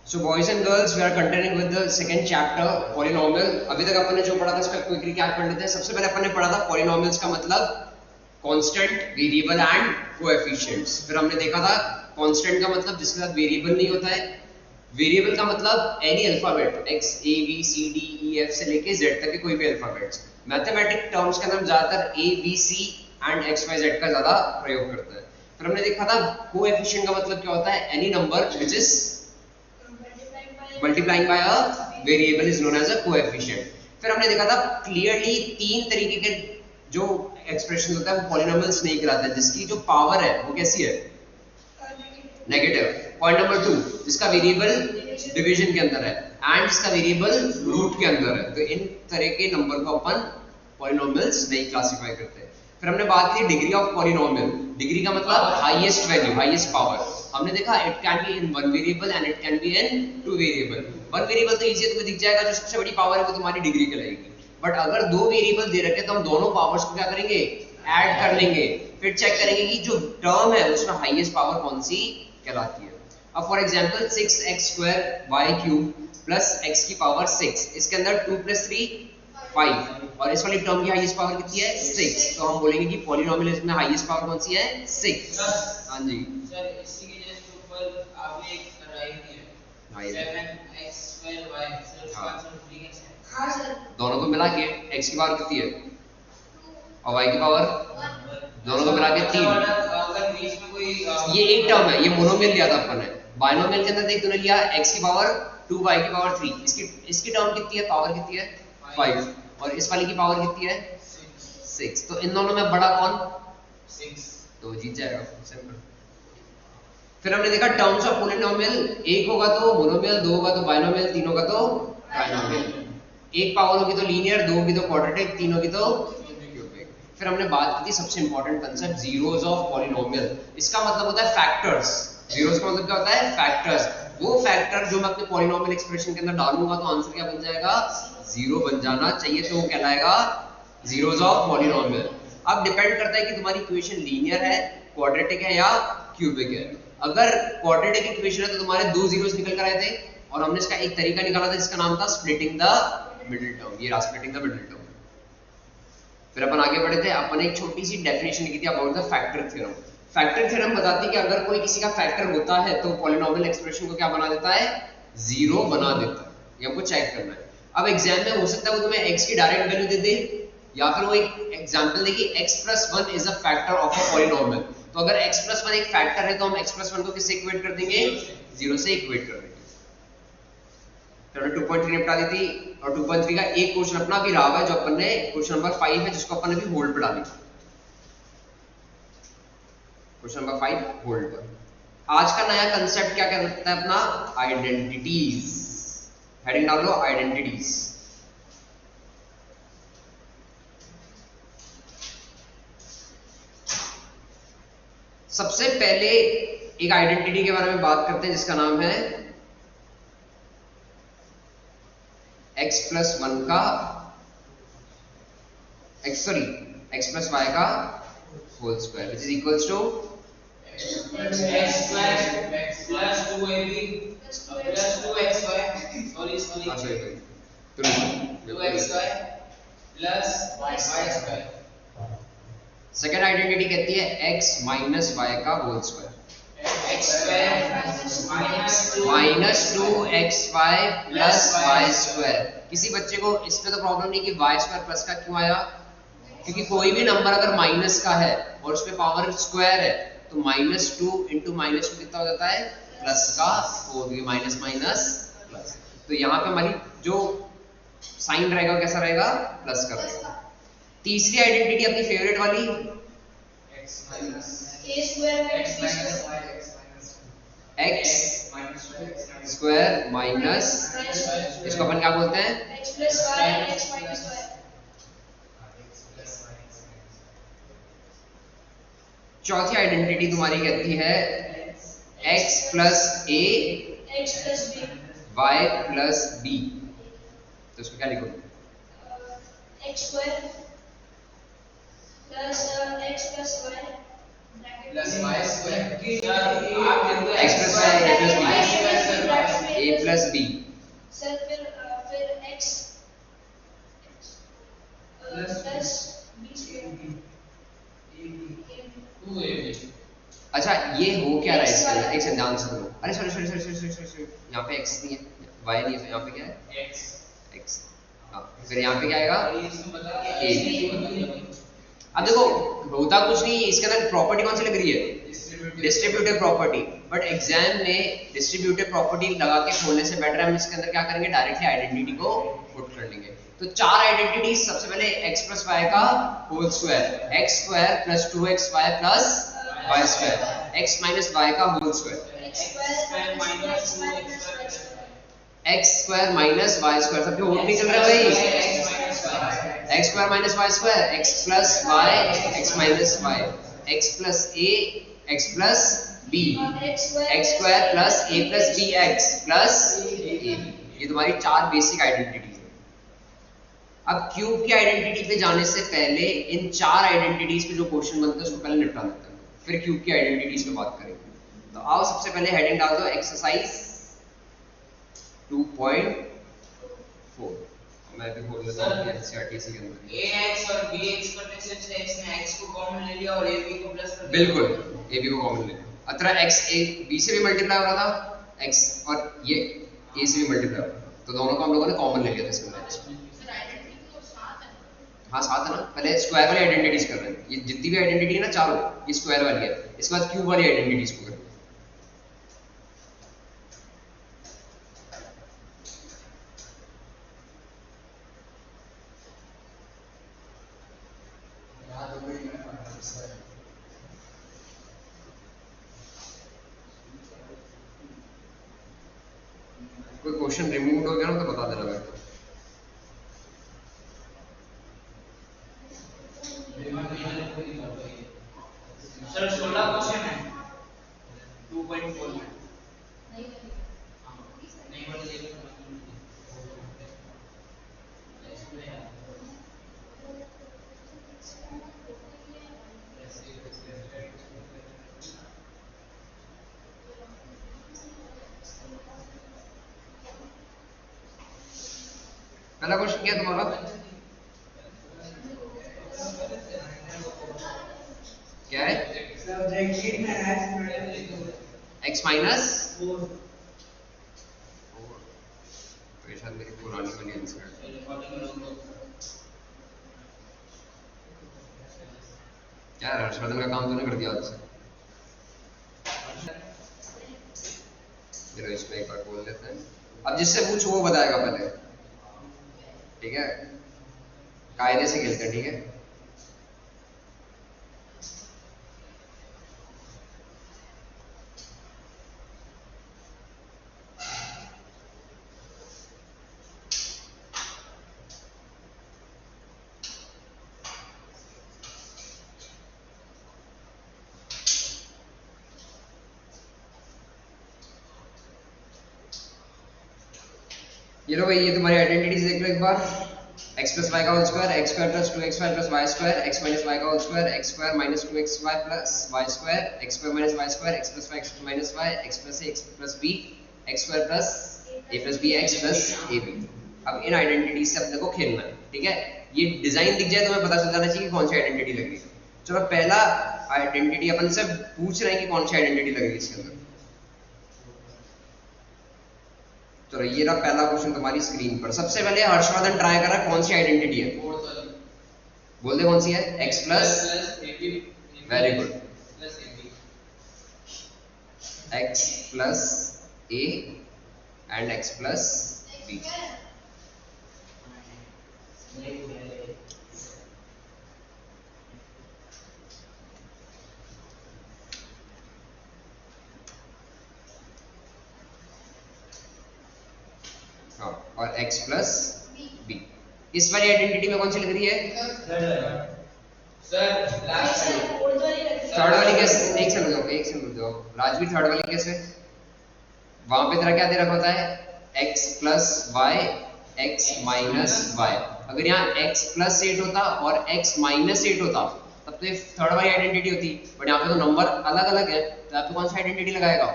So boys and girls, we are continuing with the second chapter polynomial. अभी तक अपन ने जो पढ़ा था उसका क्विक रिकैप कर लेते हैं. सबसे पहले अपन ने पढ़ा था polynomials का मतलब कांस्टेंट, वेरिएबल एंड कोएफिशिएंट्स. फिर हमने देखा था कांस्टेंट का मतलब जिसके साथ वेरिएबल नहीं होता है. वेरिएबल का मतलब any alphabet x a b c d e f से लेके z तक के कोई भी अल्फाबेट्स. मैथमेटिक टर्म्स के अंदर हम ज्यादातर a b c and x y z का ज्यादा प्रयोग करते हैं. फिर हमने देखा था कोएफिशिएंट का मतलब क्या होता है, any number which is multiplying by a variable is known as a coefficient. फिर हमने देखा था क्लियरली तीन तरीके के जो एक्सप्रेशन होता है वो पॉलिनोमियल्स नहीं कहलाता है. जिसकी जो पावर है वो कैसी है, नेगेटिव. पॉइंट नंबर 2, जिसका वेरिएबल डिवीजन के अंदर है एंड जिसका वेरिएबल रूट के अंदर है. तो इन तरह के नंबर को अपन पॉलिनोमियल्स नहीं क्लासिफाई करते. फिर हमने बात की डिग्री ऑफ पॉलिनोमियल. डिग्री का मतलब हाईएस्ट वैल्यू, हाईएस्ट पावर. हमने देखा it can be in one variable and it can be in two variable. One variable तो इजी है, तुम्हें दिख जाएगा जो सबसे बड़ी पावर है वो तुम्हारी डिग्री कहलाएगी. बट अगर दो वेरिएबल दे रखे तो हम दोनों पावर्स को क्या करेंगे, ऐड कर लेंगे. फिर चेक करेंगे कि जो टर्म है उसमें हाईएस्ट पावर कौन सी कहलाती है. अब for example 6x² y³ plus x की पावर 6. इसके अंदर 2 + 3 5 और इस वाली टर्म की हाईएस्ट पावर कितनी है, 6. तो हम बोलेंगे कि पॉलिनोमियल में हाईएस्ट पावर कौन सी है, 6. हां जी सर, इसी के जस्ट ऊपर आपने एक राइट किया 7x² y. सर उसका आंसर 3x है. हां सर. दोनों को मिला के x की पावर कितनी है और y की पावर, दोनों को मिला के 3. अगर बीच में कोई ये एक टर्म है, ये मोनोमियल लिया था अपन ने. बाइनोमियल के अंदर देख तूने लिया x की पावर 2 y की पावर 3. इसकी टर्म कितनी है, पावर कितनी है 5 और इस वाली की पावर कितनी है 6. तो इन दोनों में बड़ा कौन, 6. तो जीत जाएगा. सिंपल. फिर हमने देखा टर्म्स ऑफ पॉलिनोमियल, एक होगा तो मोनोमियल, दो होगा तो बाइनोमियल, तीन होगा तो ट्राइनोमियल. एक पावर होगी तो लीनियर, दो होगी तो क्वाड्रेटिक, तीन होगी तो क्यूबिक. फिर हमने बात की थी सबसे important concept zeros of polynomial. इसका मतलब होता है फैक्टर्स. जीरोस का मतलब क्या होता है, फैक्टर्स. वो फैक्टर जो मैं अपने पॉलिनोमियल एक्सप्रेशन के अंदर डालूंगा तो आंसर क्या बन जाएगा, जीरो बन जाना चाहिए. तो वो कहलाएगा जीरोस ऑफ पॉलिनोमियल. अब डिपेंड करता है कि तुम्हारी इक्वेशन लीनियर है, क्वाड्रेटिक है या क्यूबिक है. अगर क्वाड्रेटिक इक्वेशन है तो तुम्हारे दो जीरोस निकल कर आए थे और हमने इसका एक तरीका निकाला था जिसका नाम था स्प्लिटिंग द मिडिल टर्म. ये रहा स्प्लिटिंग द मिडिल टर्म. फिर अपन आगे बढ़े थे, अपन एक छोटी सी डेफिनेशन की थी about the factor theorem. Factor theorem बताती है कि अगर कोई किसी का फैक्टर होता है तो पॉलिनोमियल एक्सप्रेशन को क्या बना देता है, जीरो बना देता है. ये हमको चेक करना है. अब एग्जाम में हो सकता है वो तुम्हें x की डायरेक्ट वैल्यू दे दे या फिर वो एक एग्जांपल दे कि x + 1 is a factor of a polynomial. तो अगर x + 1 एक फैक्टर है तो हम x + 1 को किससे इक्वेट कर देंगे, 0 से इक्वेट कर देंगे. तो 2.3 निपटा दी थी और 2.3 का एक क्वेश्चन अपना भी रहा है जो अपन ने क्वेश्चन नंबर 5 है जिसको अपन ने भी होल्ड पे डाली. क्वेश्चन नंबर 5 होल्ड पर. आज का नया कांसेप्ट क्या कहता है अपना, आइडेंटिटीज. हेडिंग डाल लो आइडेंटिटीज. सबसे पहले एक आइडेंटिटी के बारे में बात करते हैं जिसका नाम है x + 1 का x + y का whole square which is equals to x + 2ab + 2xy. Sorry 2xy plus y². Second identity कहती है x - y का whole square. -2xy plus y². किसी बच्चे को इसमें तो प्रॉब्लम नहीं कि y² प्लस का क्यों आया, क्योंकि कोई भी नंबर अगर माइनस का है और उसमें पावर स्क्वायर है तो -2 × -2 कितना हो जाता है, प्लस का हो गया, माइनस माइनस प्लस. तो यहाँ पे हमारी जो साइन रहेगा कैसा रहेगा, प्लस का रहेगा. तीसरी आइडेंटिटी अपनी फेवरेट वाली x स्क्वायर माइनस, इसको अपन क्या बोलते हैं, चौथी आइडेंटिटी तुम्हारी कहती है x + a y + b. तो इसको क्या लिखोगे, x² plus x plus y plus y² x plus y a plus b, a plus B. Sir फिर x प्लस b स्क्वायर अच्छा ये हो क्या रहा है इसके अंदर, एक सेकंड ध्यान से सुनो। अरे sorry sorry sorry sorry sorry, यहाँ पे x नहीं है, y नहीं है, यहाँ पे क्या है x। हाँ फिर यहाँ पे क्या आएगा a। अब देखो होता कुछ नहीं, इसके अंदर प्रॉपर्टी कौन सी लग रही है, डिस्ट्रीब्यूटिव प्रॉपर्टी। बट एग्जाम में डिस्ट्रीब्यूटिव प्रॉपर्टी लगा के खोलने से बेटर हम इसके अंदर क्या करेंगे, डायरेक्टली आइडेंटिटी को पुट कर लेंगे। तो चार आइडेंटिटीज, सबसे पहले x प्लस वाई का whole square, x square plus 2xy plus Y square, x minus y का whole square, x square minus x square minus Y square. सबके होट नहीं चल रहा भाई, x square minus Y square, x plus Y, x minus y, x plus ए, x plus B, x square plus ए plus B x plus ए b. ये तुम्हारी चार basic identities है। अब क्यूब की आइडेंटिटी पे जाने से पहले इन चार आइडेंटिटीज पे जो क्वेश्चन बनता है उसको पहले निपटा लेते हैं, फिर क्यूब की आइडेंटिटीज पे बात करेंगे। तो आओ सबसे पहले हेडिंग डाल दो एक्सरसाइज 2.4। मैं भी बोल लेता हूं एनसीईआरटी के अंदर ax और bx करने से अच्छा इसने x को कॉमन ले लिया और ab को प्लस कर दिया। बिल्कुल ab को कॉमन ले लिया। अतः x a b से भी मल्टीप्लाई हो रहा था, x और ये a से भी मल्टीप्लाई हो रहा था, तो दोनों को हम लोगों ने कॉमन ले लिया था इसमें। सर आइडेंटिटी तो साथ है। हाँ साथ है ना, पहले स्क्वायर वाली आइडेंटिटीज कर रहे हैं। ये जितनी भी आइडेंटिटी है ना चारों, ये स्क्वायर वाली है। इसके बाद क्यूब वाली आइडेंटिटीज को करेंगे। कोई क्वेश्चन रिमूव हो गया ना तो बता देना मेरे को। सर 16 क्वेश्चन है 2.4 में। नहीं बनेगा। पहला क्वेश्चन क्या है तुम्हारा, क्या है x माइनस, शायद मेरी पुरानी वाली आंसर क्या है, हर्षवर्धन का काम तूने कर दिया आज से। चलो इसमें एक बार बोल लेते हैं। अब जिससे पूछ वो बताएगा पहले, ठीक है, कायदे से खेलते हैं, ठीक है। ये लो भाई, ये तुम्हारी आइडेंटिटीज देख लो एक बार। x प्लस वाई का whole square, x square plus 2xy plus Y square, x minus y का whole square, x square minus 2xy plus Y square, x square minus Y square, x plus Y x minus y, x plus ए x plus B, x square plus ए plus B x plus ए b. अब इन identities से अपने को खेलना है, ठीक है। ये डिजाइन दिख जाए तो हमें पता चल जाना चाहिए कि कौन सी आइडेंटिटी लगेगी। चलो पहला आइडेंटिटी अपन से पूछ रहे हैं कि कौन सी आइडेंटिटी लगेगी इसके अंदर। तो ये रहा पहला क्वेश्चन तुम्हारी स्क्रीन पर। सबसे पहले हर्षवर्धन ट्राई कर रहा है कौन सी आइडेंटिटी है, बोल दे कौन सी है, x plus, very good, x plus a and x plus b। हाँ, और x प्लस b। इस वाली आइडेंटिटी में कौन सी लग रही है, सर लास्ट थर्ड वाली कैसे, एक सेकंड रुक जाओ राजवीर, थर्ड वाली कैसे, वहां पे तेरा क्या दे रखा होता है, x plus Y, x minus Y. अगर यहाँ x प्लस 8 होता और x माइनस 8 होता तब तो ये थर्ड वाली आइडेंटिटी होती, बट यहाँ पे तो नंबर अलग अलग है, तो यहाँ पे कौन सी आइडेंटिटी लगाएगा,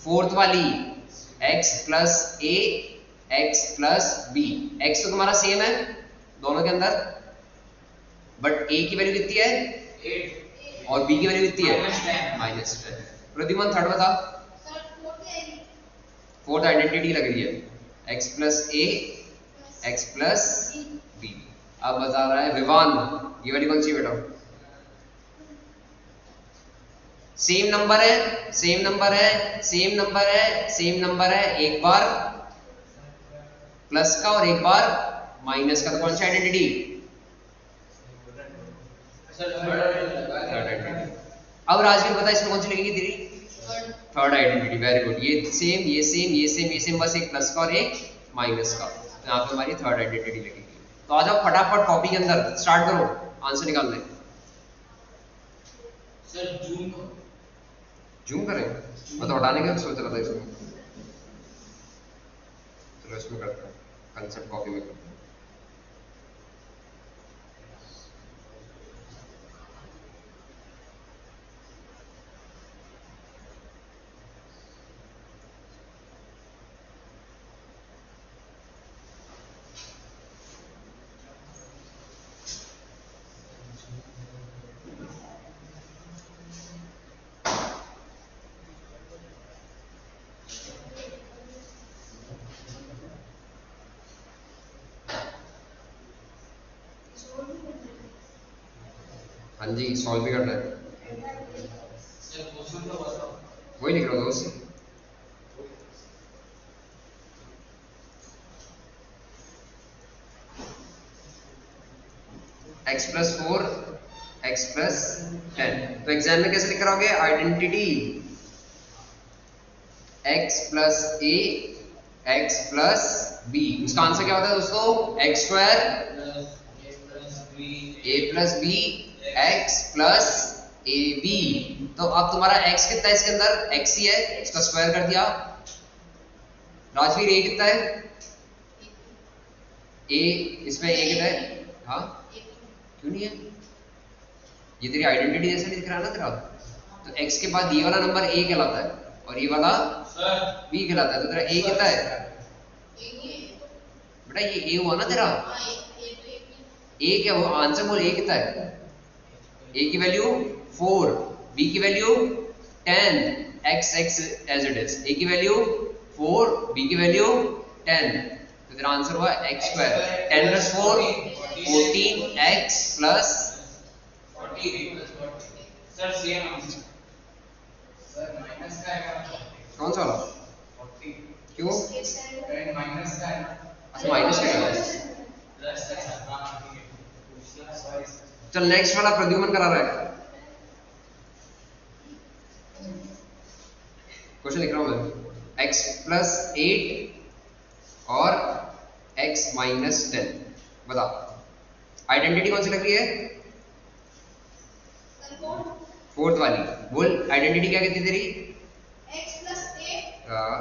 फोर्थ वाली, x plus a x plus b। x तो तुम्हारा सेम है दोनों के अंदर, बट a की वैल्यू कितनी है 8 और b की वैल्यू कितनी है -10। -10। प्रद्युमन थर्ड बता। सर फोर्थ आइडेंटिटी लग रही है x plus a x plus b। अब बता रहा है विवान, ये वाली कौन सी बेटा? सेम नंबर है सेम नंबर है सेम नंबर है सेम नंबर है, एक बार प्लस का और एक बार माइनस का, तो कौन सी आइडेंटिटी? Sir third identity. अब राजवीर बता इसमें कौन सी लगेगी तेरी? Third identity. Very good. ये सेम ये सेम ये सेम ये सेम, बस एक प्लस का और एक माइनस का, तो यहाँ पे हमारी थर्ड आइडेंटिटी लगेगी। तो आ जाओ फटाफट कॉपी के अंदर स्टार्ट करो आंसर निकालने। सर जूम करें? मैं तो हटाने का सोच रहा था इसमें। चलो इसमें करते हैं, कंसेप्ट कॉपी में करते हैं। हाँ जी, सॉल्व भी करना है। सर क्वेश्चन तो बताओ। वही लिख रहा हूँ दोस्त। x plus 4 x plus 10। तो एग्जाम में कैसे लिख रहोगे? Identity x plus a x plus b। उसका आंसर क्या होता है दोस्तों? x square a plus b x प्लस ए बी। तो अब तुम्हारा x कितना है इसके अंदर? x ही है, इसका स्क्वायर कर दिया। राजवीर a कितना है? a इसमें a कितना है? हाँ क्यों नहीं है? ये तेरी आइडेंटिटी जैसा नहीं दिख रहा ना तेरा? तो x के बाद ये वाला नंबर a कहलाता है और ये वाला b कहलाता है। तो तेरा a कितना है बेटा? ये a हुआ ना तेरा? a क्या हुआ? आंसर बोल, a कितना है? a की वैल्यू 4, b की value 10, x as it is. a की वैल्यू 4, b की वैल्यू 10, तो तेरा आंसर हुआ x square. 10 plus 4 14 x plus 40। Sir same answer. Sir minus का है कौन सा वाला? 40। क्यों? करेंट माइनस का है। अच्छा माइनस का है। प्लस का है। हां ठीक है। Sorry sir. चल नेक्स्ट वाला प्रद्युमन करा रहा है। क्वेश्चन लिख रहा हूं मैं। x प्लस 8 और x माइनस 10। बता आइडेंटिटी कौन सी लग रही है? फोर्थ वाली। बोल आइडेंटिटी क्या कहती है तेरी? x प्लस 8 हाँ,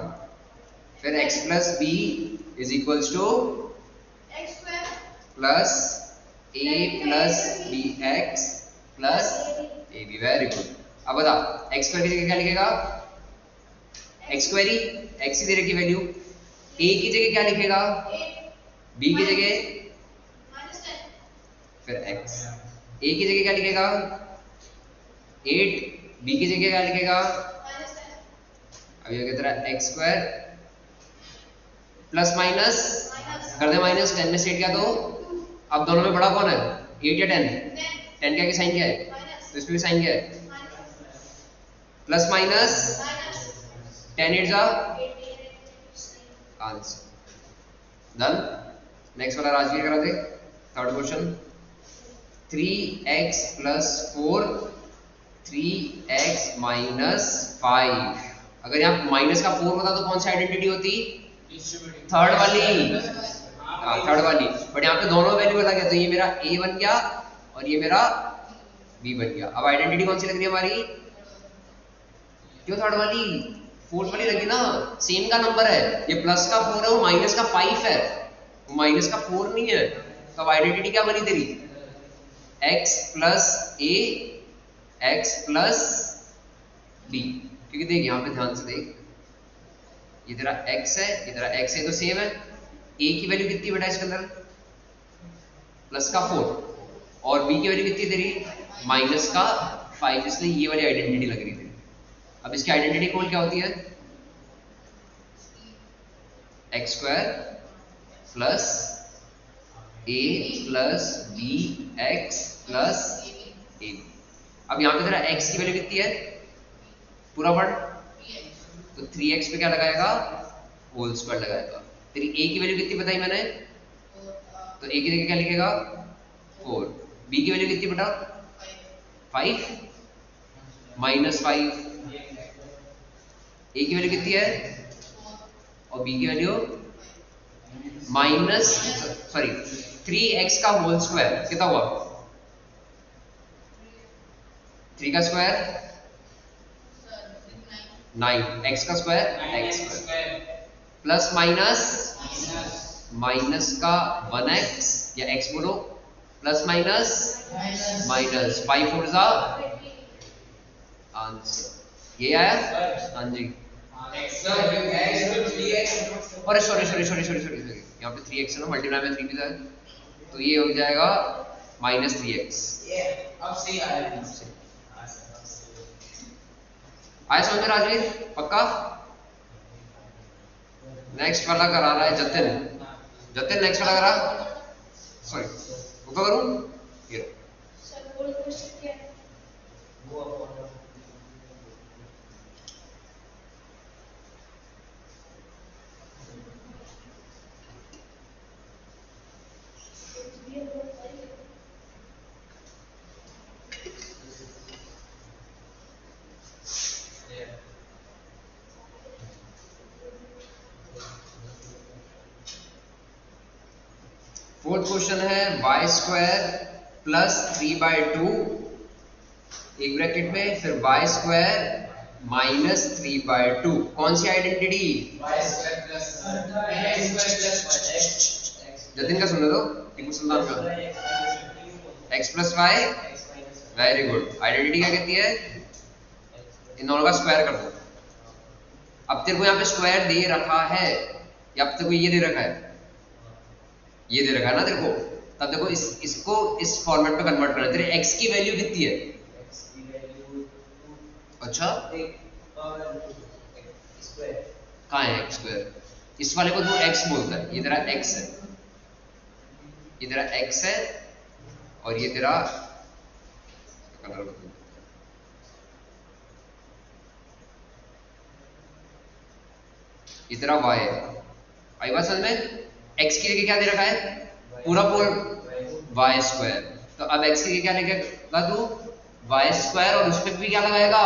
फिर x plus b is equals to x square plus a plus b x plus a b। Very good. अब बता x स्क्वायर की जगह क्या लिखेगा? x स्क्वायर ही x ही दे रखी वैल्यू। a की जगह क्या लिखेगा? 8 b की जगह -10 फिर x। a की जगह क्या लिखेगा? 8, b की जगह क्या लिखेगा? -10 अब ये कितना है? x स्क्वायर प्लस माइनस कर दे माइनस, 10 में से 8 क्या दो? अब दोनों में बड़ा कौन है? 8 या 10? 10 क्या की साइन क्या है? तो इसमें भी साइन क्या है? प्लस माइनस 10 8 जा आंसर। डन। नेक्स्ट वाला राजवीर करा दे। Third question. 3x plus 4 3x minus 5। अगर यहाँ माइनस का 4 होता तो कौन सी आइडेंटिटी होती? थर्ड वाली। हाँ थर्ड वाली, बट यहाँ पे दोनों वैल्यू अलग है, तो ये मेरा a बन गया और ये मेरा b बन गया। अब आइडेंटिटी कौन सी लग रही है हमारी? क्यों थर्ड वाली? फोर्थ वाली लगी ना, सेम का नंबर है। ये प्लस का 4 है, वो माइनस का 5 है, वो माइनस का 4 नहीं है। तो अब आइडेंटिटी क्या बनी तेरी? x plus a x plus b। क्योंकि देख यहाँ पे ध्यान से देख, ये तेरा x है, ये तेरा x है, तो सेम है। a की वैल्यू कितनी बेटा इसके अंदर? प्लस का 4 और b की वैल्यू कितनी तेरी? माइनस का 5, इसलिए ये वाली आइडेंटिटी लग रही थी। अब इसकी आइडेंटिटी कॉल क्या होती है? X square plus a plus B x plus a। अब यहाँ पे तेरा x की वैल्यू कितनी है? पूरा पढ़। तो 3x पे क्या लगाएगा? होल स्क्वायर लगाएगा। तेरी a की वैल्यू कितनी बताई मैंने? तो a की जगह क्या लिखेगा? 4। b की वैल्यू कितनी बेटा? 5 माइनस 5। a की वैल्यू कितनी है? और b की वैल्यू माइनस, सॉरी 3x का होल स्क्वायर कितना हुआ? 3 का स्क्वायर 9, x का square x square plus minus minus का 1x या x बोलो, प्लस माइनस माइनस 5 4 जा आंसर। ये आया? हाँ जी। अरे sorry sorry sorry sorry sorry sorry, यहाँ पे 3x है ना, मल्टीप्लाई में 3 भी था, तो ये हो जाएगा माइनस 3x। अब सही आया। आया समझ में राजवीर? पक्का? नेक्स्ट वाला करा रहा है जतिन। जतिन नेक्स्ट वाला करा, सॉरी वो तो करूं ये। सर बोल क्वेश्चन क्या है? फोर्थ क्वेश्चन है वाई स्क्वायर प्लस 3/2 एक ब्रैकेट में, फिर वाई स्क्वायर माइनस 3/2। कौन सी आइडेंटिटी? जतिन का सुनने दो, टीपू सुल्तान का। x plus Y, very good. Identity क्या कहती है? इन दोनों का स्क्वायर कर दो। अब तेरे को यहाँ पे स्क्वायर दे रखा है या अब तेरे को ये दे रखा है? ये दे रखा है ना तेरे को, तब देखो इसको इस फॉर्मेट पे कन्वर्ट करना है। तेरे x की वैल्यू कितनी है? अच्छा कहाँ है x स्क्वायर? इस वाले को तू x बोलता है, ये तेरा x है, ये तेरा x है, और ये तेरा कलर बदल, ये तेरा y है। आई बात समझ में? x की जगह क्या दे रखा है? पूरा y स्क्वायर। तो अब x की जगह क्या लिखेगा तू? y स्क्वायर, और उस पर भी क्या लगाएगा?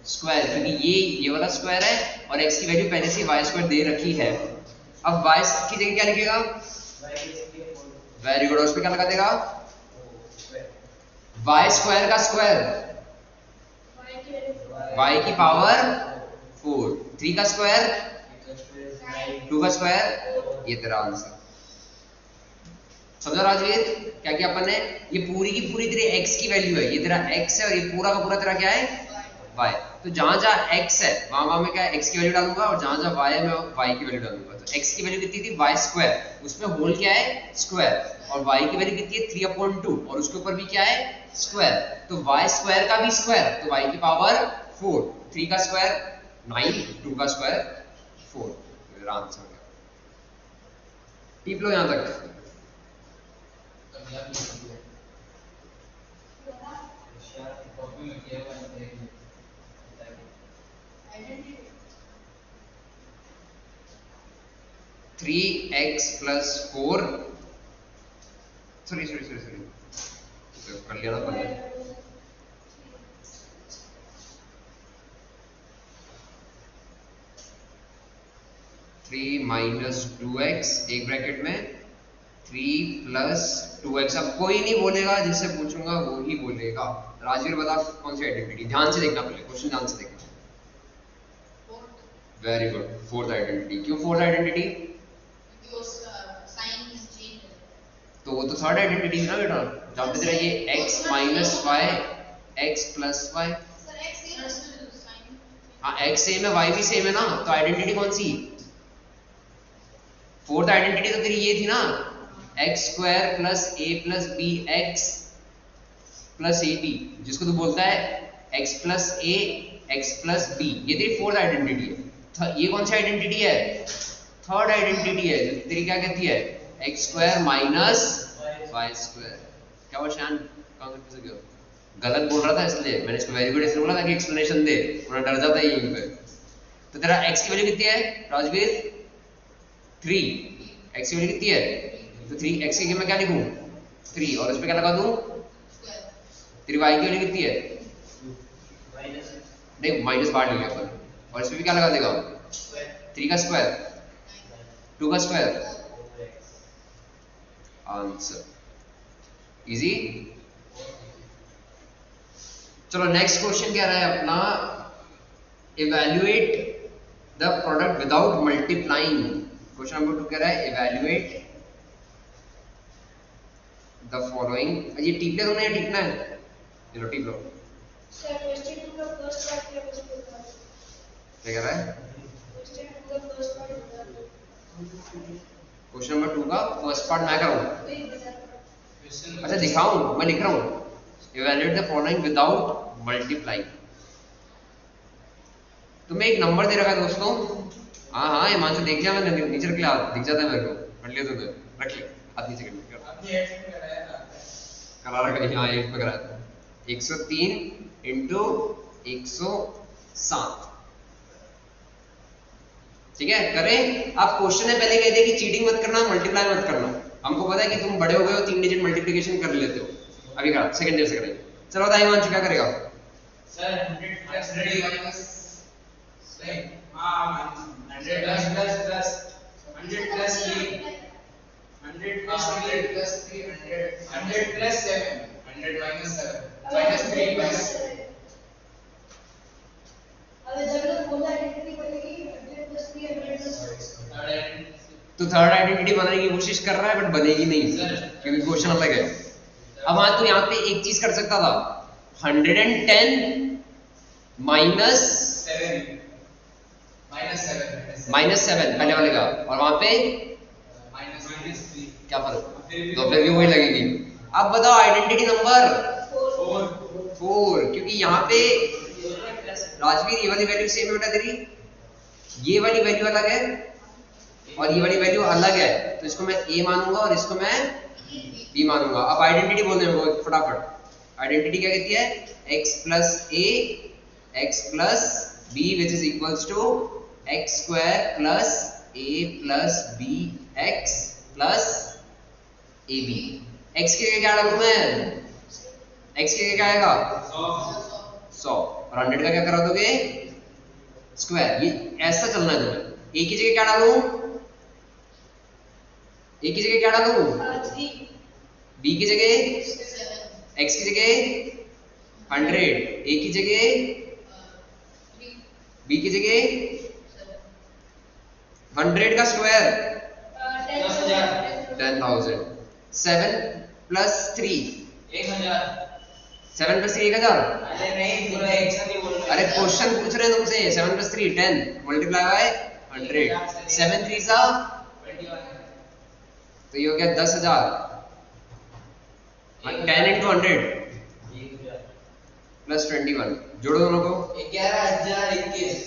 स्क्वायर, क्योंकि ये वाला स्क्वायर है और x की वैल्यू पहले से y स्क्वायर दे रखी है। अब y की जगह क्या लिखेगा? Very good. उस पर क्या लगा देगा? y स्क्वायर का स्क्वायर, y की पावर 4, 3 का स्क्वायर 2 का स्क्वायर, ये तेरा आंसर। समझा राजवीर? क्या किया अपन ने? ये पूरी की पूरी तेरी x की वैल्यू है, ये तेरा x है, और ये पूरा का पूरा तेरा क्या है? y। तो जहां जहां x है वहां मैं क्या है? x की वैल्यू डालूंगा, और जहां जहां y है मैं y की वैल्यू डालूंगा। तो x की वैल्यू कितनी थी? y स्क्वायर, उसमें होल क्या है? स्क्वायर, और y की वैल्यू कितनी है? 3/2, और उसके ऊपर भी क्या है? स्क्वायर। तो y स्क्वायर का भी स्क्वायर, तो y की पावर 4, 3 का स्क्वायर 9, 2 का स्क्वायर 4। मेरा आंसर हो गया। टिप लो यहां तक। Three x plus 4, sorry sorry sorry sorry कर लिया ना पहले। 3 माइनस 2x एक ब्रैकेट में 3 प्लस 2x। अब कोई नहीं बोलेगा, जिससे पूछूंगा वो ही बोलेगा। राजवीर बता कौन सी आइडेंटिटी? ध्यान से देखना, पहले क्वेश्चन ध्यान से देखना। Very good, fourth identity. क्यों फोर्थ आइडेंटिटी? तो वो तो थर्ड आइडेंटिटी है ना बेटा, जहां पे तेरा ये x minus Y, x plus Y. हाँ x सेम है y भी सेम है ना, तो आइडेंटिटी कौन सी? फोर्थ आइडेंटिटी तो तेरी ये थी ना, एक्स स्क्वायर प्लस ए प्लस बी एक्स प्लस ए बी, जिसको तू बोलता है एक्स प्लस ए एक्स प्लस बी, ये तेरी फोर्थ आइडेंटिटी है। ये कौन सी आइडेंटिटी है? थर्ड आइडेंटिटी है, जो तेरी क्या कहती है? X square minus Y square. क्या हुआ शान, कहाँ कंफ्यूज हो गया? गलत बोल रहा था इसलिए मैंने इसको वेरी गुड इसलिए बोला ताकि एक्सप्लेनेशन दे, वरना डर जाता है यहीं पे। तो तेरा x की वैल्यू कितनी है राजवीर? 3। x की वैल्यू कितनी है? तो 3 x की जगह मैं क्या लिखूं? 3, और इस पे क्या लगा दूं? तेरी y की वैल्यू कितनी है? नहीं माइनस बाहर ले लिया अपन, और इस पे भी क्या लगा देगा? 3 का स्क्वायर, 2 का स्क्वायर, आंसर इजी। चलो नेक्स्ट क्वेश्चन क्या रहा है अपना, evaluate the product without multiplying. Question number 2 कह रहा है इवैल्यूएट द फॉलोइंग। ये टीप लिया तुमने या टीपना है? चलो टीप लो। सर क्वेश्चन का फर्स्ट पार्ट क्या कुछ बोल रहा है? क्या कह रहा है? क्वेश्चन का फर्स्ट पार्ट बता दो। क्वेश्चन नंबर 2 का फर्स्ट पार्ट मैं करूं? वही बता दो। अच्छा दिखाऊं, मैं लिख रहा हूं evaluate the following without multiplying. तुम्हें एक नंबर दे रखा है दोस्तों, हाँ हाँ हिमांशु देख लिया मैंने, नीचे रख लिया, दिख जाता है मेरे को, पढ़ लिया तुमने, रख लिया हाथ नीचे कर लिया, करा रखा है, हाँ 8 पे कराया था। 103 इंटू 107, ठीक है करें। आप क्वेश्चन है पहले कहते हैं कि चीटिंग मत करना, मल्टीप्लाई मत करना, हमको पता है कि तुम बड़े हो गए हो, 3 डिजिट मल्टीप्लिकेशन कर लेते हो, अभी करा सेकंड ईयर से करेंगे। चलो बताइए हिमांशु क्या करेगा? सर 100 प्लस नहीं, हां 100 plus plus plus 100 plus 3 100 plus 3 plus 300 100 plus 7 100 minus 7 minus 3 minus. अब जब लोग बोला आइडेंटिटी बनेगी 100 प्लस 3 100 प्लस, तो थर्ड आइडेंटिटी बनाने की कोशिश कर रहा है बट बनेगी नहीं क्योंकि क्वेश्चन अलग है। अब हाँ तो यहाँ पे एक चीज कर सकता था, 110 माइनस 7 पहले वाले का, और वहां पे माइनस 3 क्या फर्क, तो फिर भी वही लगेगी। अब बताओ आइडेंटिटी नंबर 4, क्योंकि यहाँ पे राजवीर ये वाली वैल्यू सेम है बेटा तेरी, ये वाली वैल्यू अलग है और ये वाली वैल्यू अलग है, तो इसको मैं a मानूंगा और इसको मैं b मानूंगा। अब आइडेंटिटी बोलने में फटाफट, आइडेंटिटी क्या कहती है? x plus a x plus b which is equals to x square plus a plus b x plus ab। x के क्या डालूं मैं? x के क्या आएगा? 100, और 100 का क्या करा दोगे? स्क्वायर। ये ऐसा चलना है तुम्हें। a की जगह क्या डालूं? a की जगह क्या डालूं? b की जगह, x की जगह 100, a की जगह, b की जगह 100 का स्क्वायर 10,000। 7 प्लस 3 1000। 7 प्लस 3 1000। अरे नहीं पूरा एक साथ ही बोल रहे हैं। अरे क्वेश्चन पूछ रहे हैं तुमसे, 7 प्लस 3 10 मल्टीप्लाई बाय 100, 7 3 सा 21। तो ये हो गया 10,000। 10 into 100 प्लस 21, जोड़ो दोनों को। 11,021।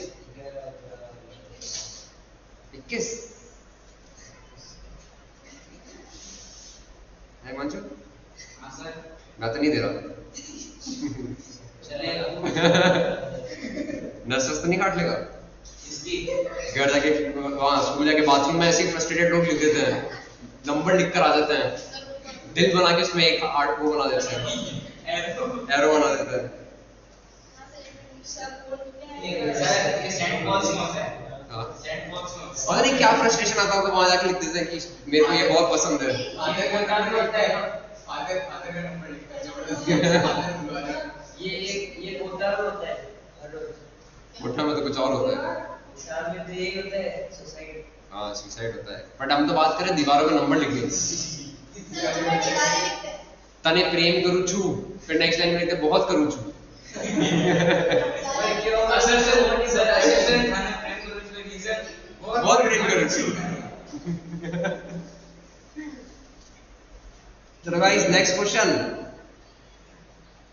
21 है मंजू? हाँ सर मैं तो नहीं दे रहा। चलेगा। नर्सेस तो नहीं काट लेगा? इसकी घर जाके वहाँ स्कूल जाके बाथरूम में ऐसे फ्रस्ट्रेटेड लोग लिख देते हैं, नंबर लिख कर आ जाते हैं, दिल बना के उसमें एक आर्ट वो बना देते हैं, एरो बना देते हैं। सर ये सेंट पॉल से होता है। हाँ सेंट पॉल से होता है। पता नहीं क्या फ्रस्ट्रेशन आता होगा, वहाँ जाके लिख देते हैं कि मेरे को ये बहुत पसंद है। फादर का काम होता है। फादर का नंबर लिखता है जबरदस्ती। ये पोता होता है। मुट्ठा में तो कुछ और होता है। साथ में तो यही होता है सुसाइड। हाँ सुसाइड होता है, बट हम तो बात करें दीवारों पे नंबर लिखने। तने प्रेम करूँ छू, फिर नेक्स्ट लाइन में लिखते बहुत करूँ छू। सर खाना प्रेम करूछु रीजन बहुत प्रेम करो छी। चलो गाइस नेक्स्ट क्वेश्चन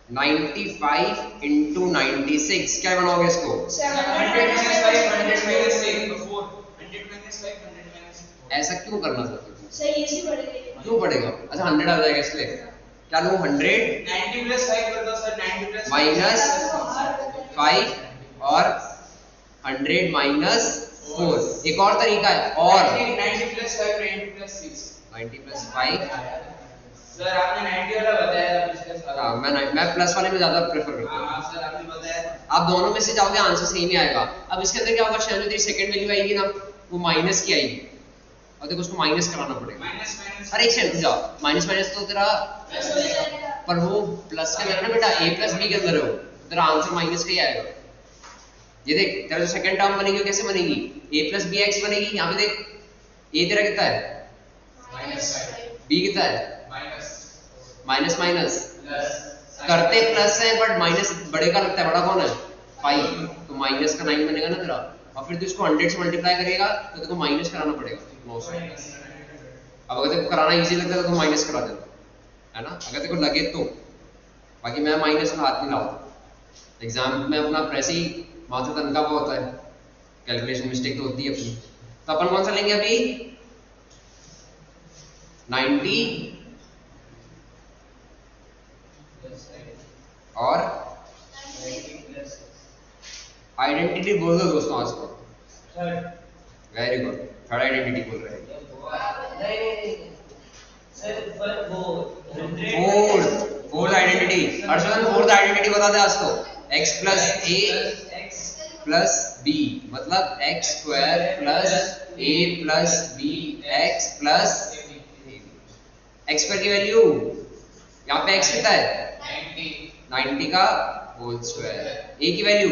95 into 96 क्या बनाओगे इसको? 100 minus 5 100 minus 6 4 100 minus 5 100 minus 4 ऐसा क्यों करना चाहते हो? सही इसी पड़ेगा। क्यों पड़ेगा? अच्छा 100 आ जाएगा इसलिए क्या लूं 100 90 plus 5 कर दो सर 90 plus माइनस 5 और 100 माइनस 4। एक और तरीका है और 90 plus 5 90 plus 6 90 प्लस 5। सर आपने 90 वाला बताया था पिछले साल। हाँ मैं प्लस वाले में ज्यादा प्रेफर करता हूँ। हाँ सर आपने बताया था। आप दोनों में से जाओगे आंसर सेम ही आएगा। अब इसके अंदर क्या होगा, शायद तेरी सेकंड वैल्यू आएगी ना वो माइनस की आएगी और देखो उसको माइनस कराना पड़ेगा। माइनस माइनस अरे एक सेकंड जाओ, माइनस माइनस तो तेरा प्लस हो जाएगा। पर वो प्लस के अंदर है ना बेटा, a प्लस बी के अंदर है वो, तेरा आंसर माइनस का ही आएगा। ये देख तेरा जो सेकंड टर्म बनेगी वो कैसे बनेगी, a प्लस बी एक्स बनेगी। यहाँ पे देख a तेरा कितना है, माइनस b कितना है, माइनस माइनस माइनस प्लस करते प्लस है बट माइनस बड़े का लगता है, बड़ा कौन है 5, तो माइनस का 9 बनेगा ना तेरा। और फिर तू इसको 100 से मल्टीप्लाई करेगा तो तेरे को माइनस कराना पड़ेगा 900। अब अगर तेरे को कराना इजी लगता है तो माइनस करा देना है ना, अगर तेरे को लगे तो। बाकी मैं माइनस में हाथ नहीं लाऊंगा, एग्जाम में अपना वैसे ही माथा तनका हुआ होता है, कैलकुलेशन मिस्टेक तो होती है अपनी। तो अपन कौन सा लेंगे अभी 90 और आइडेंटिटी बोल दो दोस्तों आज को। वेरी गुड, थर्ड आइडेंटिटी बोल रहे हैं। Fourth identity, Harshvardhan fourth identity बता दे आज को। x plus a plus b मतलब x square plus a plus b x plus x square की वैल्यू यहाँ पे x कितना है 90 का होल स्क्वायर, a की वैल्यू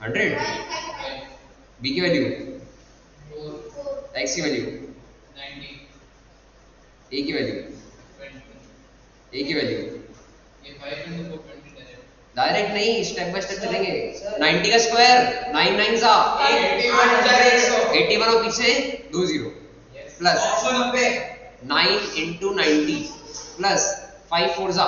100, b की वैल्यू x की वैल्यू a की वैल्यू डायरेक्ट नहीं, स्टेप बाय स्टेप चलेंगे। 90 का स्क्वायर 9 9 सा 81 और पीछे 2 0 प्लस 9 into 90 प्लस 5 4 सा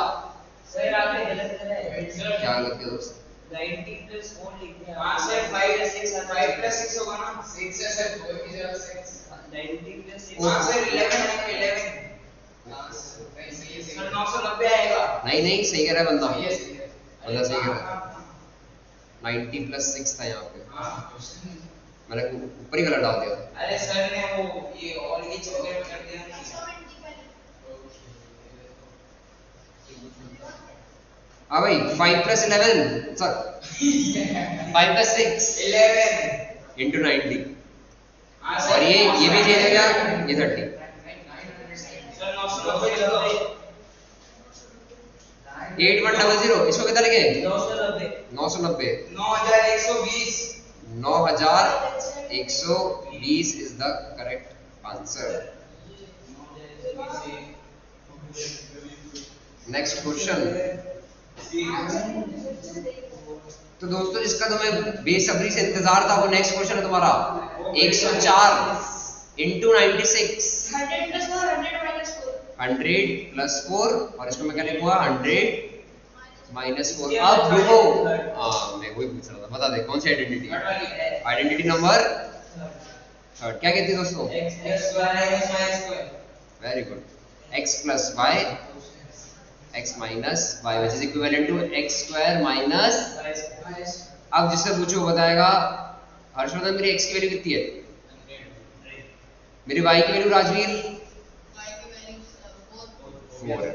सर आपने गलत करा है। क्या गलत किया दोस्त? 90 प्लस 4 लिखते हैं। हाँ सर 5 प्लस 6 होगा ना 6 है सर 4 की जगह 6 90 प्लस 6 हाँ सर 11 आएगा 11 हाँ सर 990 आएगा। नहीं नहीं सही कह रहा है बंदा, सही है बंदा सही कह रहा है। 90 प्लस 6 था यहाँ पे, मैंने ऊपर ही गलत डाल दिया था। अरे सर ने वो ये और ये चौके में कर दिया ना। हाँ भाई 5 प्लस 11 सर 5 प्लस 6 11 into 90 हाँ और सर ये भी चेंज हो गया, ये 30। सर 990 लगाओ 8100 इसको कितना लिखे 990 990 9120 9120 is the correct answer. Next question. तो दोस्तों जिसका तुम्हें बेसब्री से इंतजार था वो नेक्स्ट क्वेश्चन है तुम्हारा 104 into 96 100 plus 4 100 minus 4 100 plus 4 और इसको मैं क्या लिखूंगा 100 minus 4। अब देखो मैं वही पूछ रहा था, बता दे कौन सी आइडेंटिटी, आइडेंटिटी नंबर थर्ड। क्या कहती है दोस्तों, very good, x plus y x minus y which is equivalent to x square minus। अब जिससे पूछो बताएगा हर्षवर्धन मेरी x की वैल्यू कितनी है, मेरी y की वैल्यू राजवीर 4 है।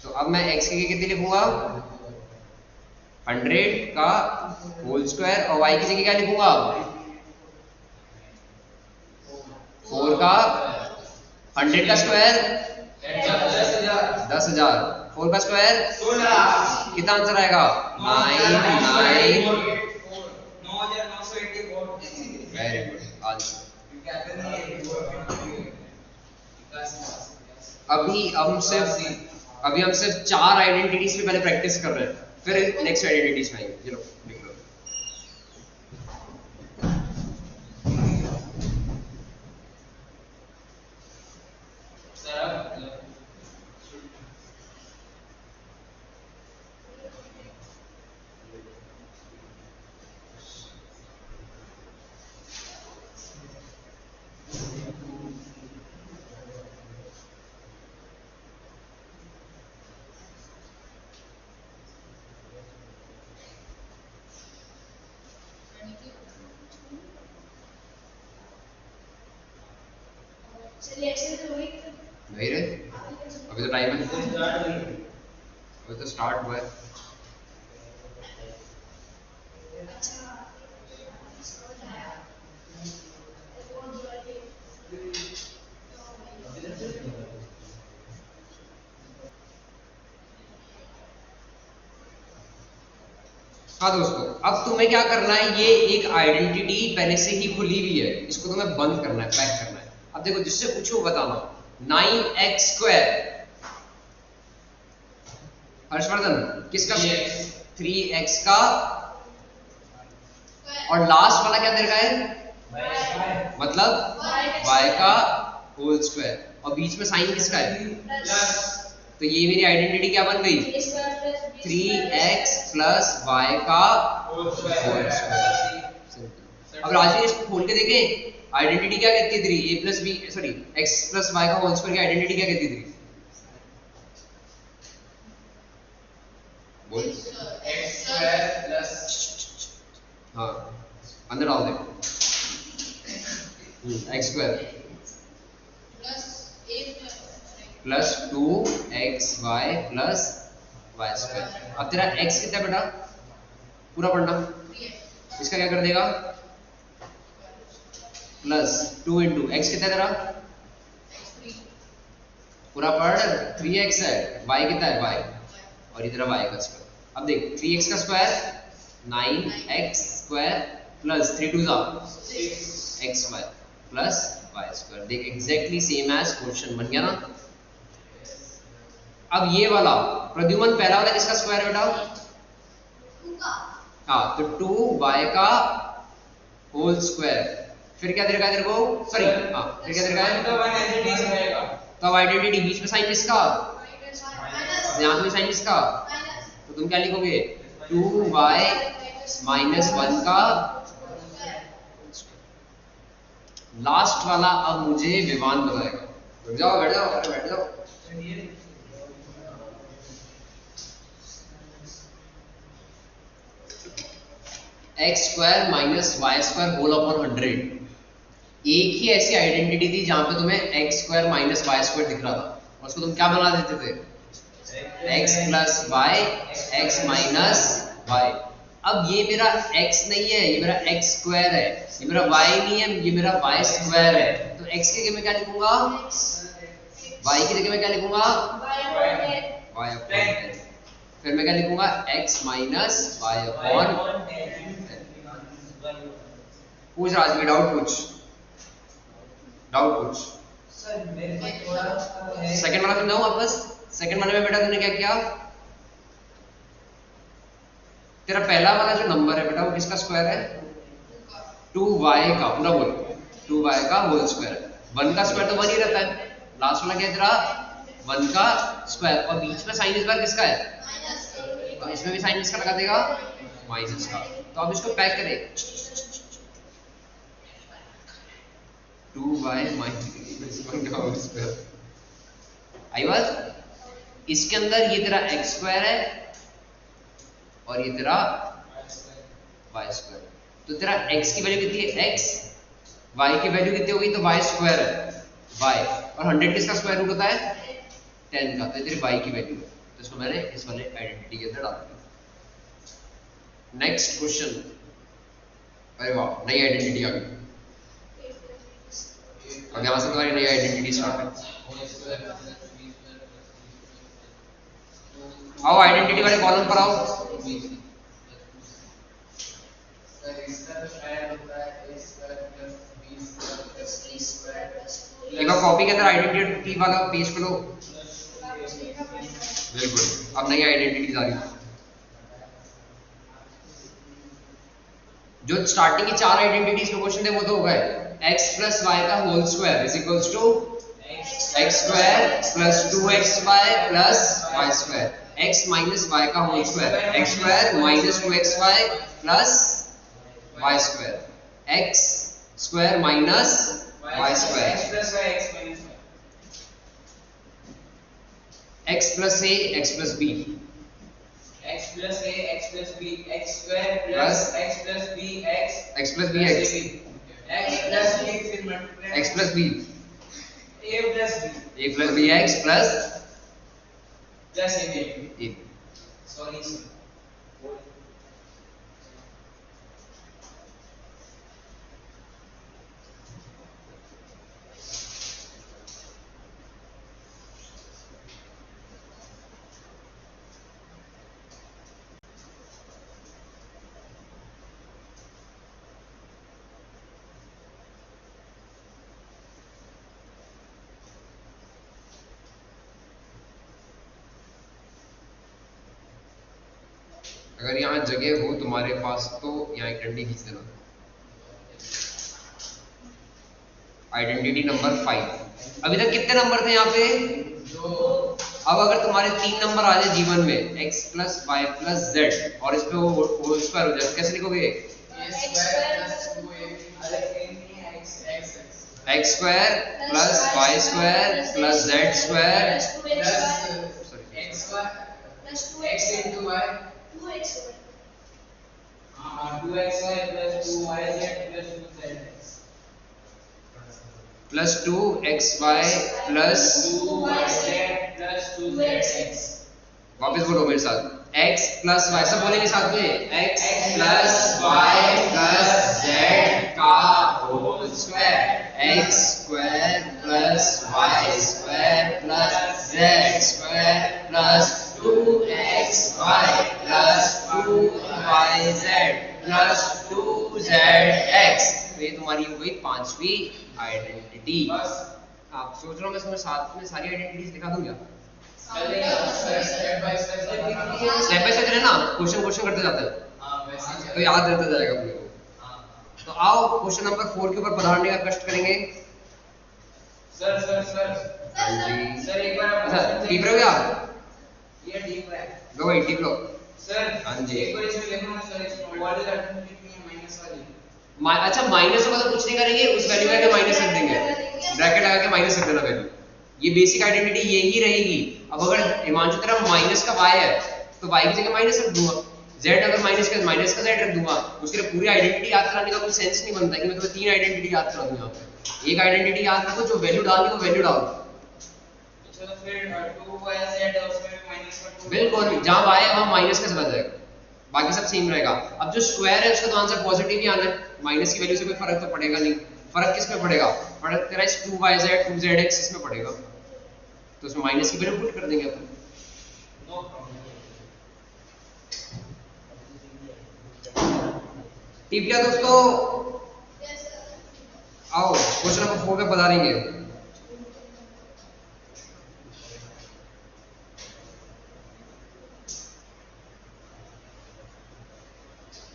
तो अब मैं x की कितनी लिखूंगा 100 का होल स्क्वायर और y की जगह क्या लिखूंगा 4 का 100 का स्क्वायर 10,000 4 का स्क्वायर 16 कितना आंसर आएगा 9984 वेरी गुड आंसर। अभी हम सिर्फ अभी हम सिर्फ 4 आइडेंटिटीज पे पहले प्रैक्टिस कर रहे हैं, फिर नेक्स्ट आइडेंटिटीज में आएंगे। चलो लिख लो। चलिए एक्सेल तो वही नहीं रे, अभी तो टाइम है, अभी तो स्टार्ट हुआ है। हाँ दोस्तों, अब तुम्हें क्या करना है, ये एक आइडेंटिटी पहले से ही खुली हुई है, इसको तुम्हें बंद करना है, पैक करना है। अब देखो, जिससे पूछो बताना। 9x², हर्षवर्धन किसका? 3x का, और लास्ट वाला क्या दे रखा है? मतलब y का होल स्क्वायर, और बीच में साइन किसका है? तो ये मेरी आइडेंटिटी क्या बन गई? 3x प्लस y का होल स्क्वायर। अब राजवीर इसको खोल के देखें, आइडेंटिटी क्या कहती है तेरी? a plus B, sorry x plus y का होल स्क्वायर की आइडेंटिटी क्या कहती है तेरी? बोल। x² प्लस, हाँ अंदर डाल दे। x² plus 2xy plus y²। अब तेरा x कितना बेटा? पूरा पढ़ना। इसका क्या कर देगा? प्लस 2 इंटू x कितना है तेरा? पूरा पढ़। 3x है, y कितना है? y, और ये तेरा y का स्क्वायर। अब देख, 3x का square 9x² plus 3 2 xy plus y²। देख एग्जैक्टली सेम एज क्वेश्चन, बन गया ना? अब ये वाला प्रद्युमन, पहला वाला किसका स्क्वायर है बेटा? हाँ, तो 2y का होल स्क्वायर। फिर क्या दे रखा है तेरे को? सॉरी, हाँ फिर क्या दे रखा है? तो आइडेंटिटी बीच में साइन किसका? यहाँ पे साइन किसका? तो तुम क्या लिखोगे? 2y माइनस 1 का। लास्ट वाला अब मुझे विवान बताएगा। बैठ जाओ, बैठ जाओ, अरे बैठ जाओ। x² minus y² whole upon 100। एक ही ऐसी आइडेंटिटी थी जहां पे तुम्हें x² माइनस y² दिख रहा था, और उसको तुम क्या बना देते थे? x plus y, x minus y। अब ये मेरा x नहीं है, ये मेरा x² है, ये मेरा y नहीं है, ये मेरा y² है। तो x की जगह मैं क्या लिखूंगा? y की जगह मैं क्या लिखूंगा? y upon 10। फिर मैं क्या लिखूंगा? x minus y upon. पूछ राजवीर, डाउट पूछ, डाउट पूछ। सर मेरे को थोड़ा है। सेकंड वाला समझाऊं वापस? सेकंड वाले में बेटा तूने क्या किया? तेरा पहला वाला जो नंबर है बेटा, वो किसका स्क्वायर है? 2y का, पूरा बोल। 2y का होल स्क्वायर। 1 का स्क्वायर तो 1 ही रहता है। लास्ट वाला क्या है तेरा? 1 का स्क्वायर, और बीच में साइन इस बार किसका है? तो इसमें भी साइन किसका लगा देगा? माइनस का। तो अब इसको पैक करें। 2y माइनस 1 का होल स्क्वायर। आई बात? इसके अंदर ये तेरा x² है, और ये तेरा y²। तो तेरा x की वैल्यू कितनी है? x, y की वैल्यू कितनी होगी? तो y² है, y, और 100 किसका स्क्वायर रूट होता है? 10 का। तो ये तेरी y की वैल्यू है। तो इसको मैंने इस वाले आइडेंटिटी के अंदर डाल दिया। Next question. अरे वाह, नई आइडेंटिटी आ गई। अब यहां से तुम्हारी नई आइडेंटिटी स्टार्ट है। आओ आइडेंटिटी वाले कॉलम पर आओ। एक बार कॉपी के अंदर आइडेंटिटी वाला पेज खोलो। बिल्कुल, अब नई आइडेंटिटीज आ रही। जो स्टार्टिंग की 4 आइडेंटिटीज के क्वेश्चन थे वो तो हो गए। x प्लस वाई का whole square is equals to x square plus 2xy plus y square, x minus y का whole square, x square minus 2xy plus y square, x square minus y square, x plus y x minus y x plus a x plus b, x plus a x plus b x square plus x plus b x x plus b x, x plus b फिर multiply x plus b, a plus b a plus b x plus plus a a। sorry sir अगर यहाँ जगह हो तुम्हारे पास तो यहाँ एक डंडी खींच देना। Identity number 5। अभी तक कितने नंबर थे यहाँ पे? 2। अब अगर तुम्हारे 3 नंबर आ जाए जीवन में x plus Y plus Z और इस पे वो होल स्क्वायर हो जाए, कैसे लिखोगे? x square plus Y square plus Z square x into y 2xy 2xy plus 2yz plus 2zx plus 2xy plus 2yz plus 2zx वापस बोलो मेरे साथ, x प्लस वाई, सब बोलेंगे साथ में, x plus Y plus z का whole square, x square plus Y square plus Z square plus 2xy plus 2yz plus 2zx। तो ये तुम्हारी हो गई 5वीं आइडेंटिटी। आप सोच रहे हो मैं तुम्हें साथ में सारी आइडेंटिटीज दिखा दूं क्या? Step by step by step ना, क्वेश्चन करते जाते हैं तो याद रहता जाएगा अपने को। तो आओ क्वेश्चन नंबर 4 के ऊपर पधारने का कष्ट करेंगे। सर हाँ जी सर एक बार आप अच्छा टीप रहे हो क्या? ये डीप है लो भाई टीप लो। सर हाँ जी। एक बार इसमें लिखो ना सर, इसमें व्हाट इज अल्टरनेटिव माइनस वाली अच्छा माइनस होगा तो कुछ नहीं करेंगे, उस वैल्यू का माइनस रख देंगे, ब्रैकेट लगा के माइनस रख देना वैल्यू। ये बेसिक आइडेंटिटी यही रहेगी। अब अगर हिमांशु तेरा माइनस का y है तो y की जगह माइनस रख दूंगा, z अगर माइनस का z रख दूंगा। उसके लिए पूरी आइडेंटिटी याद कराने का कोई सेंस नहीं बनता कि मैं तुम्हें 3 आइडेंटिटी याद करा दूं। यहाँ पे एक आइडेंटिटी याद रखो, जो वैल्यू डालनी वो वैल्यू डालो। चलो फिर 2yz और उसमें माइनस का 2 बिल्कुल, जहां y है वहां माइनस का चला जाएगा, बाकी सब सेम रहेगा। अब जो स्क्वायर है उसका तो आंसर पॉजिटिव ही आना है, माइनस की वैल्यू से कोई फर्क तो पड़ेगा नहीं। फर्क किस में पड़ेगा? फर्क तेरा इस 2yz 2zx इसमें पड़ेगा, तो उसमें माइनस की वैल्यू पुट कर देंगे अपन। No problem. टिप लिया दोस्तों? आओ क्वेश्चन नंबर 4 पे पधारेंगे।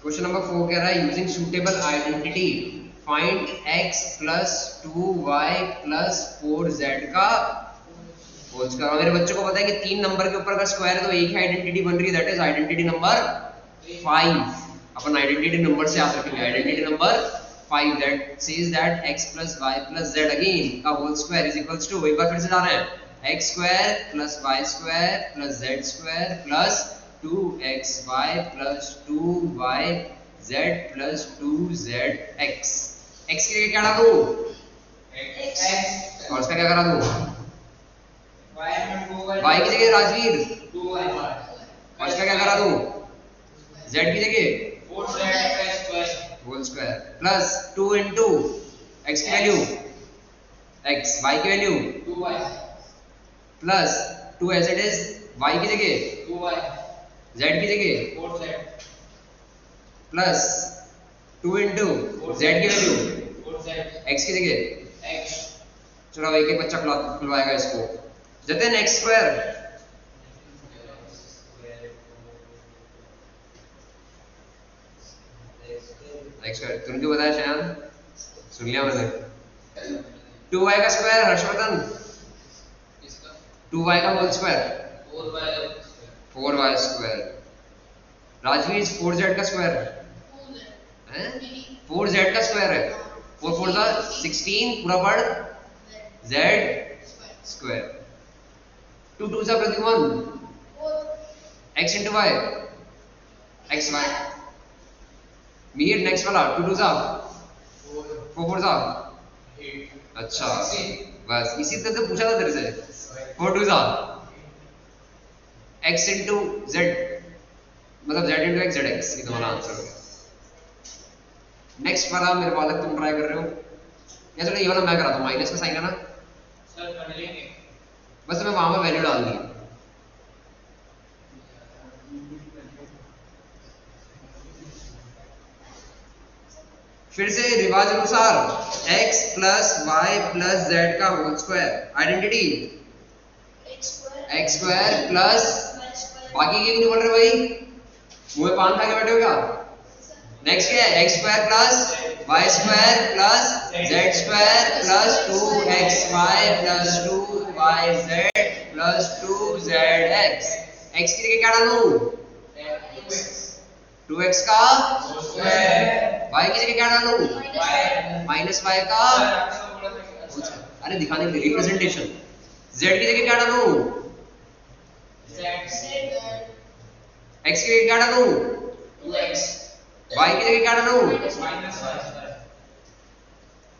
क्वेश्चन नंबर 4 कह रहा है using suitable identity find x plus 2y plus 4z का होल स्क्वायर। मेरे बच्चों को पता है कि 3 नंबर के ऊपर का स्क्वायर है तो एक ही आइडेंटिटी बन रही है, दैट इज आइडेंटिटी नंबर 5। अपन आइडेंटिटी नंबर से याद रखेंगे, identity number 5 that says that x plus y plus z again का whole square is equals to, एक बार फिर से जा रहे हैं, x square plus y square plus z square plus 2xy plus 2yz plus 2zx। x की जगह क्या डाल दूं? और इसका क्या करा दूं? y की जगह राजवीर 2y और इसका क्या करा दूं? z की जगह 4z whole square plus 2 into x की वैल्यू x, y की वैल्यू 2y plus 2 as it is, y की जगह 2y z की जगह 4z प्लस 2 into z की वैल्यू 4z x की जगह। x चलो एक एक बच्चा खुलवाएगा इसको। जतन x स्क्वायर x स्क्वायर तुमने जो बताया शायद सुन लिया मैंने 2y का स्क्वायर हर्षवर्धन 2y का whole square 4y square Rajveer 4z का स्क्वायर है 4z का स्क्वायर है 4 4 का 16 पूरा पढ़ z स्क्वायर 2 2 सा Pradyuman x into y x y Mir next वाला 2 2 सा 4 4 सा अच्छा बस इसी तरह से पूछा था तेरे से 4 2 सा x into z मतलब z into x zx ये तुम्हारा आंसर हो गया नेक्स्ट वाला मेरे बालक तुम ट्राई कर रहे हो या चलो ये वाला मैं कराता हूँ माइनस का साइन है ना सर कर लेंगे बस मैं वहां पर वैल्यू डाल दी फिर से रिवाज अनुसार x plus Y plus z का whole square identity x square plus बाकी ये नहीं बोल रहे भाई मुंह में पान खा के बैठे हो क्या नेक्स्ट क्या है x square plus Y square plus Z square plus 2xy plus 2yz plus 2zx x की जगह क्या डालूं 2x का y की जगह क्या डालूं माइनस y का अरे दिखाने के लिए रिप्रेजेंटेशन z की जगह क्या डालूं x की जगह क्या डालूं y की जगह क्या डालूं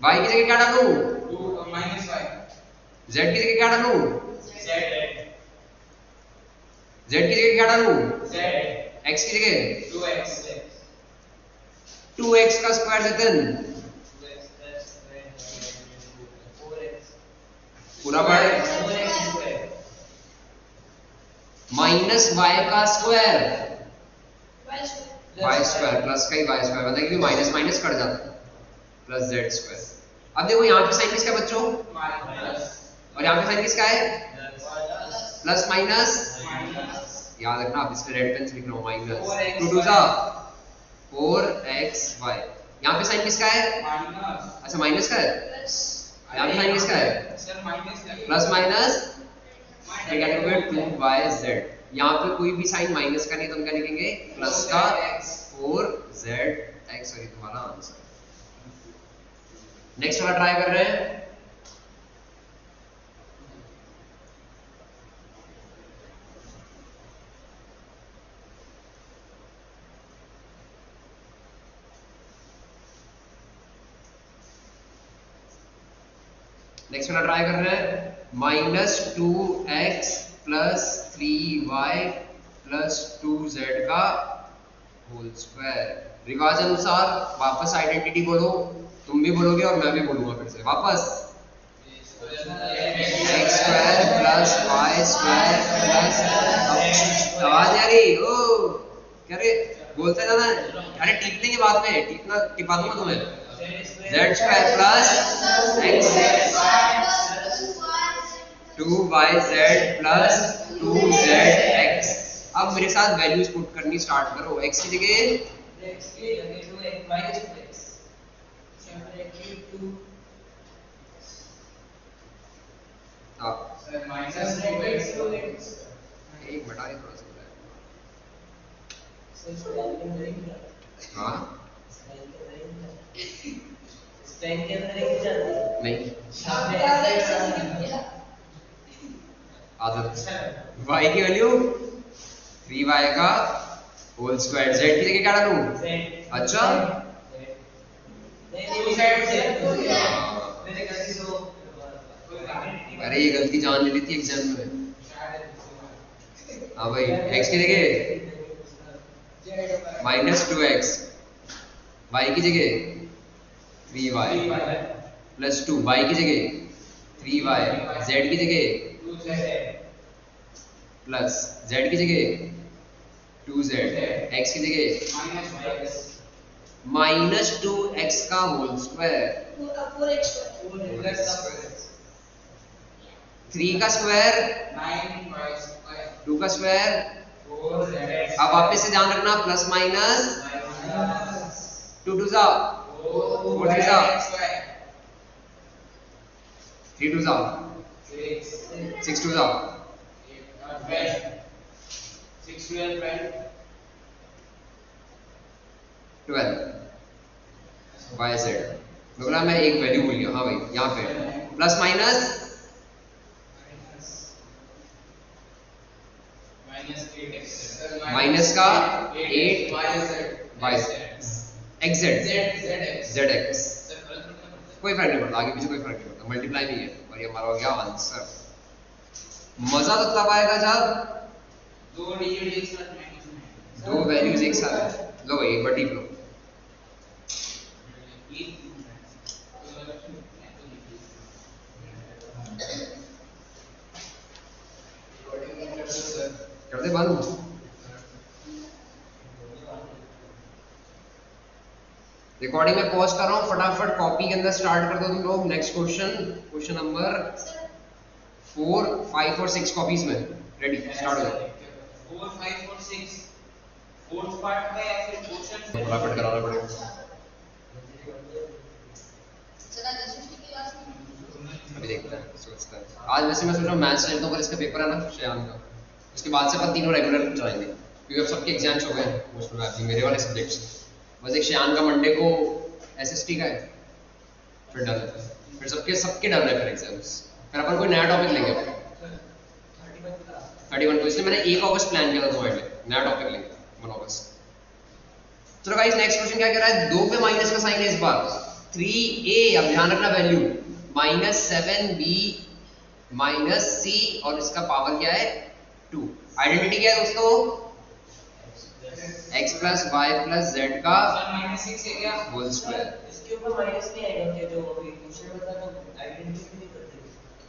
y की जगह क्या डालूं z की जगह क्या डालूं z की जगह क्या डालूं x की जगह 2x का स्क्वायर जतन पूरा पढ़ माइनस y का स्क्वायर y स्क्वायर प्लस का ही y स्क्वायर बताइए कि माइनस माइनस कट जाता है प्लस z स्क्वायर अब देखो यहाँ पे साइन किसका है बच्चों और यहाँ पे साइन किसका है प्लस माइनस याद रखना आप इसमें रेड पेन से लिख रहा हूँ माइनस 2 2 सा 4xy यहाँ पे साइन किसका है अच्छा माइनस का है यहाँ पे साइन किसका है प्लस माइनस फिर क्या लिखोगे 2yz यहाँ पे कोई भी साइन माइनस का नहीं तो हम क्या लिखेंगे प्लस का 4zx सॉरी तुम्हारा आंसर नेक्स्ट वाला ट्राई कर रहे हैं नेक्स्ट वाला ट्राई कर रहे हैं minus 2x plus 3y plus 2z का होल स्क्वायर रिवाज अनुसार वापस आइडेंटिटी बोलो तुम भी बोलोगे और मैं भी बोलूंगा फिर से वापस x square plus y square plus आवाज आ रही ओ क्या रे बोलते जाना अरे टिपने की बात में टिपा दूंगा तुम्हें z square plus x 2yz plus 2zx अब मेरे साथ वैल्यूज पुट करनी स्टार्ट करो x की जगह एक बटा ही थोड़ा सा हाँ नहीं आदत y की वैल्यू 3y का होल स्क्वायर z की जगह क्या डालूं अच्छा अरे ये गलती जान ली थी एग्जाम में हाँ भाई x की जगह माइनस 2x y की जगह 3y प्लस 2 y की जगह 3y z की जगह प्लस z की जगह 2z x की जगह माइनस 2x का होल स्क्वायर 3 का स्क्वायर 2 का स्क्वायर अब वापस से ध्यान रखना प्लस माइनस 2 2 जा 4 3 जा 3 2 जा 6 2 जा 12 y z बोला मैं एक वैल्यू भूल गया। हाँ भाई यहाँ पे प्लस माइनस माइनस का 8 y x z कोई फर्क नहीं पड़ता, आगे पीछे कोई फर्क नहीं पड़ता, मल्टीप्लाई नहीं है और ये हमारा हो गया आंसर। मजा तो तब आएगा जब दो वैल्यूज एक साथ। लो भाई एक बार टीप लो। कर दे बंद। रिकॉर्डिंग में पॉज कर रहा हूँ, फटाफट कॉपी के अंदर स्टार्ट कर दो तुम लोग। नेक्स्ट क्वेश्चन नंबर 4 5 और 6 कॉपीज में रेडी स्टार्ट हो जाओ। 4 5 और 6 फोर्थ पार्ट में या फिर क्वेश्चन फटाफट कराना पड़ेगा। अभी देखते हैं, सोचते हैं। आज वैसे मैं सोच रहा हूँ मैथ्स लेता हूँ, पर इसका पेपर है ना श्रेयान का, उसके बाद से अपन तीनों रेगुलर चलाएंगे क्योंकि अब सबके एग्जाम्स हो गए हैं मोस्ट प्रोबेबली मेरे वाले सब्जेक्ट्स। बस एक श्रेयान का मंडे को एसएसटी का है, फिर डन है, फिर सबके डन है फिर एग्जाम्स। फिर अपन कोई नया टॉपिक लेंगे 31 को, इसलिए मैंने 1 अगस्त प्लान किया था तुम्हारे लिए, नया टॉपिक लेंगे 1 अगस्त। चलो गाइस नेक्स्ट क्वेश्चन क्या कह रहा है, 2 पे माइनस का साइन है इस बार। 3a, अब ध्यान रखना वैल्यू, -7b -c और इसका पावर क्या है 2। आइडेंटिटी क्या है दोस्तों, x + y + z का -6 है क्या होल स्क्वायर। इसके ऊपर माइनस नहीं आएगा क्या, जो अभी क्वेश्चन में था तो आइडेंटिटी नहीं करते।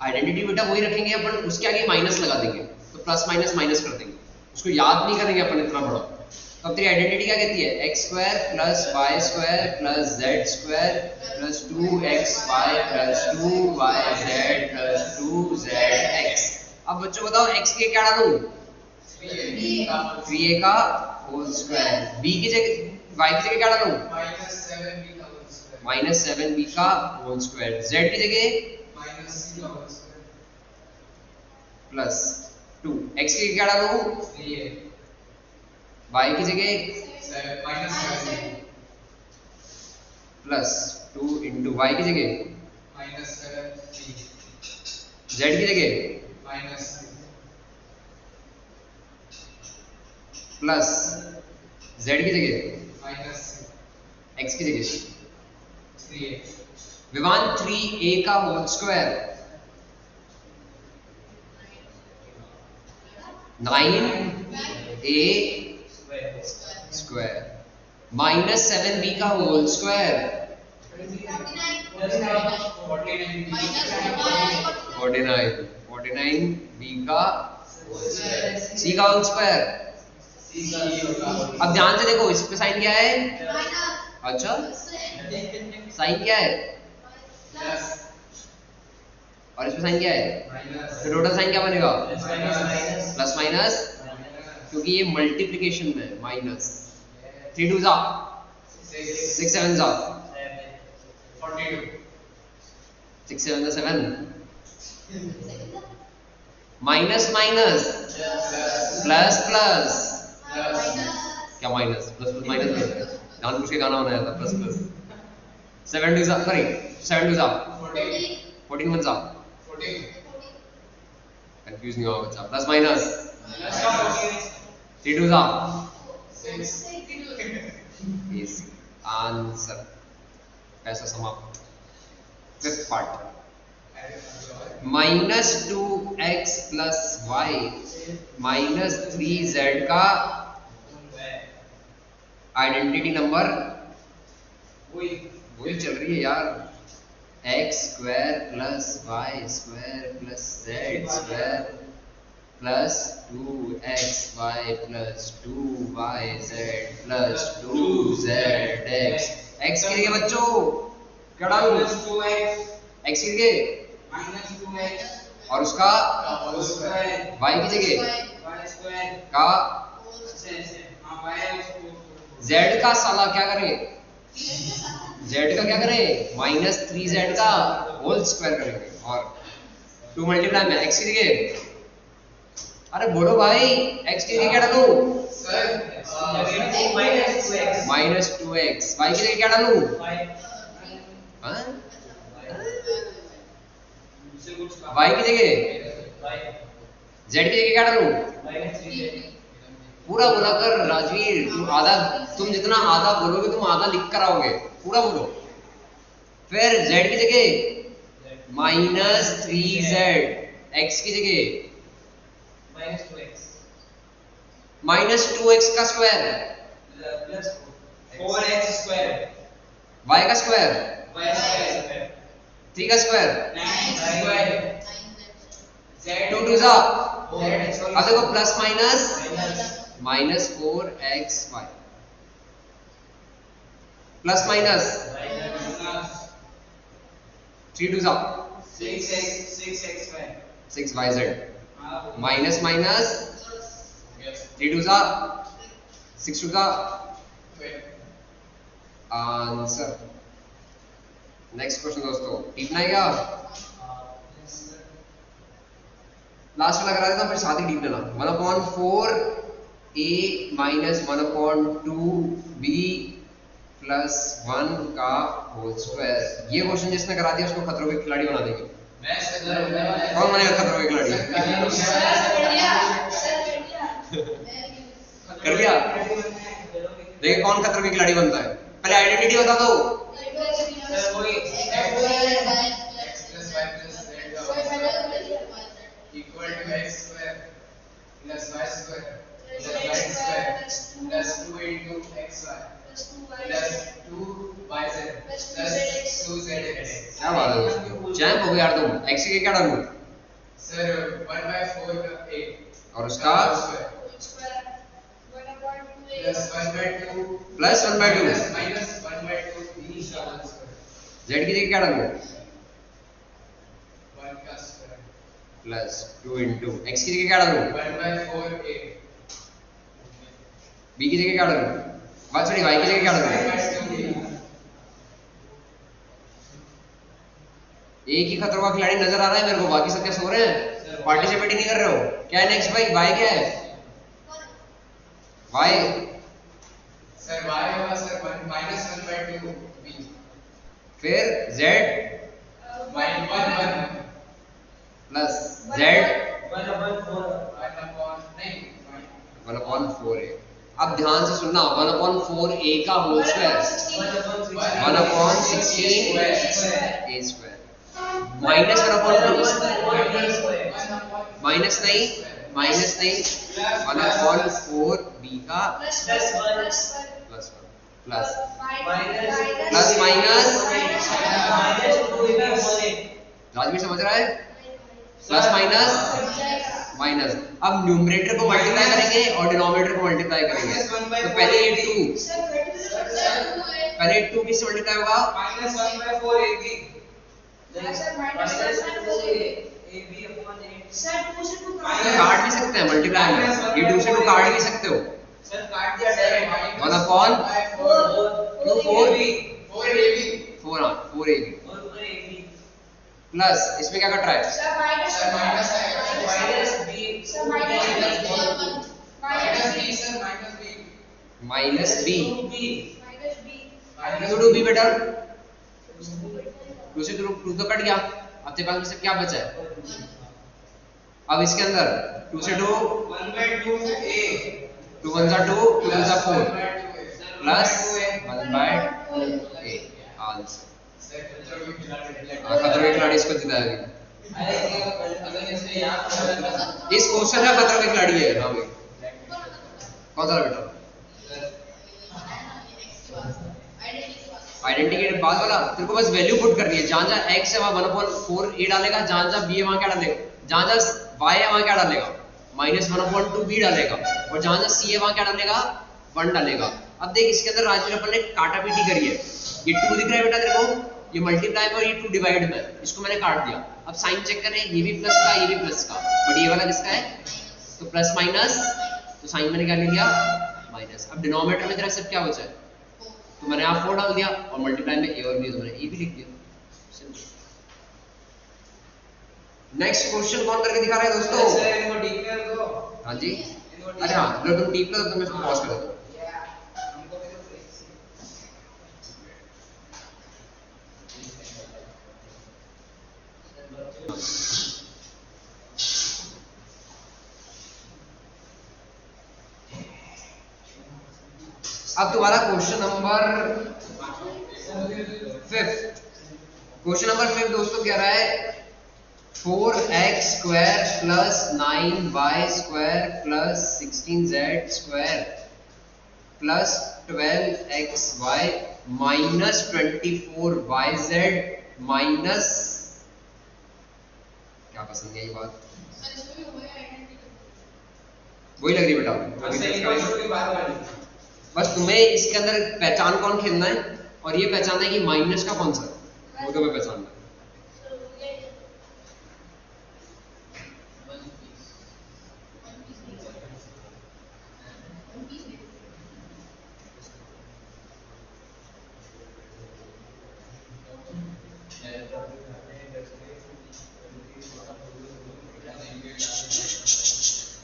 आइडेंटिटी बेटा वही रखेंगे अपन, उसके आगे माइनस लगा देंगे तो प्लस माइनस माइनस कर देंगे, उसको याद नहीं करेंगे अपन इतना बड़ा। तो अब तेरी आइडेंटिटी क्या कहती है, x² + y² + z² + 2xy + 2yz + 2zx। अब बच्चों बताओ x के क्या डालूं, 3a का होल स्क्वायर, b की जगह y की जगह क्या डालूं, -7b का होल स्क्वायर, z की जगह +2, x की जगह क्या डालूं, y की जगह +2 × y की जगह z की जगह प्लस z की जगह x की जगह विवान 3a का whole square 9a square -7b का होल स्क्वायर 49b का होल स्क्वायर, c का होल स्क्वायर। अब ध्यान से देखो, इस पे साइन क्या है, अच्छा साइन क्या है और इस पे साइन क्या है, तो टोटल साइन क्या बनेगा, प्लस माइनस, क्योंकि ये मल्टीप्लिकेशन में माइनस। 3 2 जा 6 7 जा 6 7 जा 7, माइनस माइनस प्लस प्लस, क्या माइनस प्लस प्लस माइनस में जान पूछ के गाना बनाया था प्लस प्लस। 7 2 जा सॉरी 7 2 जा 14 1 जा कंफ्यूज नहीं होगा बच्चा, प्लस माइनस 3 2 जा 6 आंसर। ऐसा समाप्त। Fifth part -2x + y -3z का आइडेंटिटी नंबर वही चल रही है यार, x² + y² + z² + 2xy + 2yz + 2zx। x की जगह बच्चों क्या डालूं, x की जगह और उसका y की जगह का z का साला क्या करें z का क्या करें, -3z का होल स्क्वायर करेंगे और 2 मल्टीप्लाई में x की जगह, अरे बोलो भाई x की जगह क्या डालूं, सर -2x, y की जगह क्या डालूं, हाँ? y की जगह, z की जगह क्या डालूं, पूरा बोला कर राजवीर, तुम जितना आधा बोलोगे तुम आधा लिख कर आओगे, पूरा बोलो। फिर z की जगह -3z, x की जगह -2x का स्क्वायर, y का स्क्वायर, 3 का स्क्वायर, 2 2 जा, अब देखो plus minus -4xy, plus minus 3 2 जा 6yz, माइनस माइनस 3 2 जा 6 2 जा, आंसर। नेक्स्ट क्वेश्चन दोस्तों, टीपना है क्या, लास्ट वाला करा देता हूं फिर साथ ही टीप लेना। 1/4 a माइनस 1/2 b प्लस 1 का होल स्क्वायर। ये क्वेश्चन जिसने करा दिया उसको खतरों के खिलाड़ी बना देंगे। कौन बनेगा खतरों के खिलाड़ी? कर दिया। देखिए कौन खतरों के खिलाड़ी बनता है, पहले आइडेंटिटी बता दो। x square plus y square plus z square plus 2 into xy plus 2yz plus 2zx। क्या बात है दोस्तों, चैंप हो गए यार तुम। x के क्या डालूं? सर 1/4 का a और उसका प्लस 1/2 प्लस 1/2 माइनस 1/2 b का होल स्क्वायर। z की जगह क्या डालूं? 1 का स्क्वायर प्लस 2 into x की जगह क्या डालूं? 1/4 a b की जगह क्या डालूं? बात सॉरी y की जगह क्या डालूं? एक ही खतरों का खिलाड़ी नजर आ रहा है मेरे को, बाकी सब क्या सो रहे हैं, पार्टिसिपेट ही नहीं कर रहे हो। क्या है नेक्स्ट भाई, y क्या है? y सर y होगा सर माइनस 1/2 b फिर z minus 1 plus z 1/4a। अब ध्यान से सुनना, 1/4a का whole square 1/16 a square minus 1/2 minus नहीं 1/4b का प्लस माइनस राजवीर समझ रहा है, प्लस माइनस माइनस। अब न्यूमरेटर को मल्टीप्लाई करेंगे और डिनोमिनेटर को मल्टीप्लाई करेंगे, तो पहले ये 2 किससे मल्टीप्लाई होगा? माइनस 1/4 ab काट भी सकते हैं मल्टीप्लाई में, ये 2 से 2 काट भी सकते हो। सर काट दिया डायरेक्ट 1/4 4ab प्लस इसमें क्या कट रहा है? सर माइनस माइनस b क्यों 2b बेटा? 2 से 2 तो कट गया, अब तेरे पास में से क्या बचा है? अब इसके अंदर 2 से 2 2 1 2 2 2 4 प्लस 1/2a आंसर। खतरों के खिलाड़ी इसको जिताएगी। इस क्वेश्चन का खतरों के खिलाड़ी है। हाँ भाई कौन सा बेटा? आइडेंटिटी के बाद वाला तेरे को बस वैल्यू पुट करनी है, जहां जहां x है वहां 1/4a डालेगा, जहां जहां b है वहां क्या डालेगा, जहां जहां y है वहां क्या डालेगा, -1/2b डालेगा, और जहां जहां c है वहां क्या डालेगा, 1 डालेगा। अब देख इसके अंदर राजवीर अपन ने काटा पीटी करी है, ये 2 दिख रहा है बेटा तेरे को, ये मल्टीप्लाई में और ये 2 डिवाइड में, इसको मैंने काट दिया। अब साइन चेक करें, ये भी प्लस का ये भी प्लस का, बट ये वाला किसका है? तो प्लस माइनस, तो साइन मैंने क्या ले लिया? माइनस। अब डिनोमिनेटर में तेरा सिर्फ क्या बचा है? तो मैंने यहाँ 4 डाल दिया और मल्टीप्लाई में a और b, तो मैंने a भी लिख दिया। नेक्स्ट क्वेश्चन कौन करके दिखा रहा है दोस्तों? सर इनको डीपीआर दो। हाँ जी, अरे हाँ, अगर तुम डीप लो तो मैं इसको पॉज कर देता हूँ। हमको भी तो अब तुम्हारा क्वेश्चन नंबर 5, क्वेश्चन नंबर 5 दोस्तों कह रहा है 4x square plus 9y square plus 16z square plus 12xy minus 24yz minus, क्या पसंद है ये बात? वही लग रही बेटा, बस तुम्हें इसके अंदर पहचान कौन खेलना है और ये पहचानना है कि माइनस का कौन सा है, वो तो मैं पहचानना है।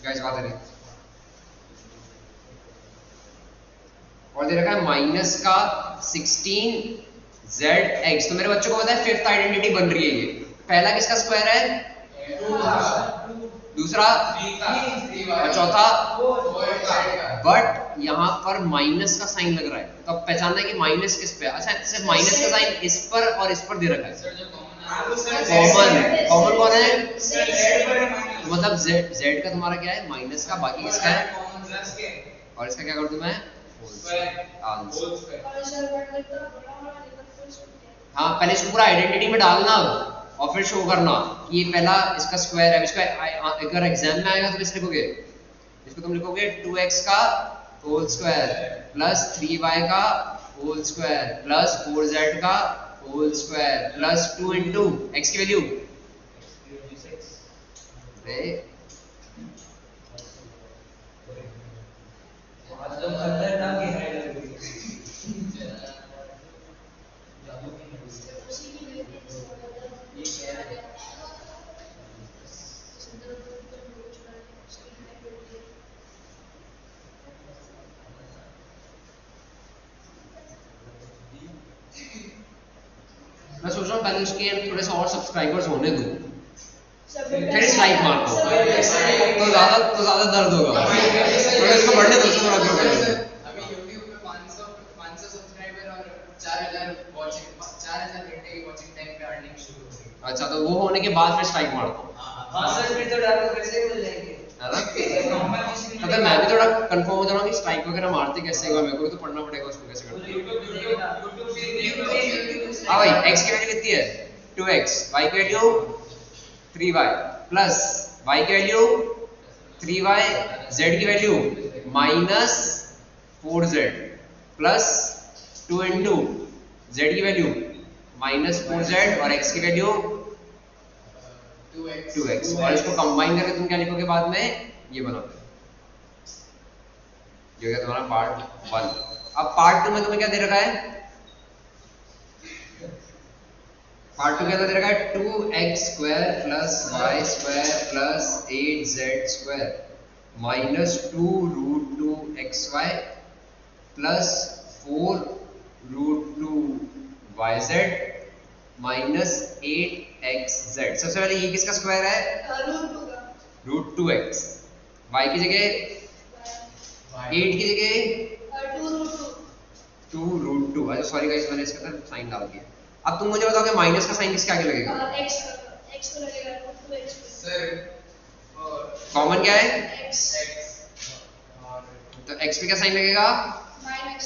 गाइस बात है और दे रखा है माइनस का 16zx, तो मेरे बच्चों को पता है फिफ्थ आइडेंटिटी बन रही है ये। पहला किसका स्क्वायर है? दूसरा और चौथा, बट यहाँ पर माइनस का साइन लग रहा है, तो अब पहचानना है कि माइनस किस पे है। अच्छा, सिर्फ माइनस का साइन इस पर और इस पर दे रखा है। कॉमन कौन है? तो मतलब z का तुम्हारा क्या है? माइनस का, बाकी किसका है? और इसका क्या कर दूं मैं? हाँ, पहले इसको पूरा आइडेंटिटी में डालना और फिर शो करना कि ये पहला इसका स्क्वायर है। इसका अगर एग्जाम में आएगा तो किस लिखोगे? इसको तुम लिखोगे 2x का होल स्क्वायर प्लस 3y का होल स्क्वायर प्लस 4z का whole square plus 2 into x की वैल्यू मैं सोच रहा हूँ पहले उसके थोड़े से और सब्सक्राइबर्स होने दूं, फिर इस लाइक मारता हूँ तो ज्यादा दर्द होगा। थोड़ा इसको बढ़ने दो, थोड़ा ग्रो करने दो। अभी YouTube पे 500 सब्सक्राइबर और 4000 घंटे की वॉचिंग टाइम पे अर्निंग शुरू हो गई। अच्छा, तो वो होने के बाद फिर स्ट्राइक मारता हूँ। हाँ सर, फिर तो डालो कैसे मिल जाएंगे? मतलब मैं भी थोड़ा कंफर्म हो जाऊंगा कि स्ट्राइक वगैरह मारते कैसे होगा, मेरे को भी तो पढ़ना पड़ेगा उसको कैसे करना है। हाँ भाई, x की वैल्यू कितनी है? 2x, y की वैल्यू 3y प्लस y की वैल्यू 3y, z की value minus 4z plus 2 into z की वैल्यू माइनस 4z और x की वैल्यू 2x और इसको कंबाइन करके तुम क्या लिखोगे बाद में? ये बनाओगे। ये हो गया तुम्हारा पार्ट 1। अब पार्ट 2 में तुम्हें क्या दे रखा है? पार्ट 2 क्या दे रखा है? 2x square plus y square plus 8z square minus 2 root 2xy plus 4 root 2yz minus 8xz। सबसे पहले ये किसका स्क्वायर है? Root 2x। y की जगह 8 की जगह 2 रूट 2। अच्छा सॉरी गाइस, मैंने इसके अंदर साइन डाल दिया। अब तुम मुझे बताओ कि माइनस का साइन किसके आगे लगेगा? x को लगेगा 2x सर कॉमन क्या है? x तो x पे क्या साइन लगेगा? माइनस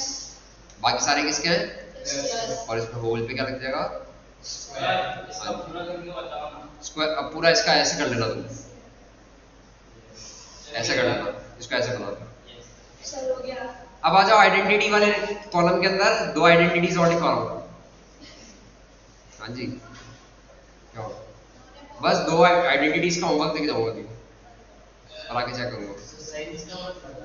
बाकी सारे किसके हैं? प्लस और इसमें होल पे क्या लग जाएगा? इसका पूरा करके बताओ ना। स्क्वायर। अब पूरा इसका ऐसे कर लेना तुम, ऐसे कर लेना, इसको ऐसे बनाना। सर हो गया। अब आ जाओ आइडेंटिटी वाले कॉलम के अंदर, दो आइडेंटिटीज और लिखा होगा। हाँ जी, क्या होगा? बस दो आइडेंटिटीज का होमवर्क देके जाऊंगा अभी और आगे चेक करूंगा। तो साइंस का मतलब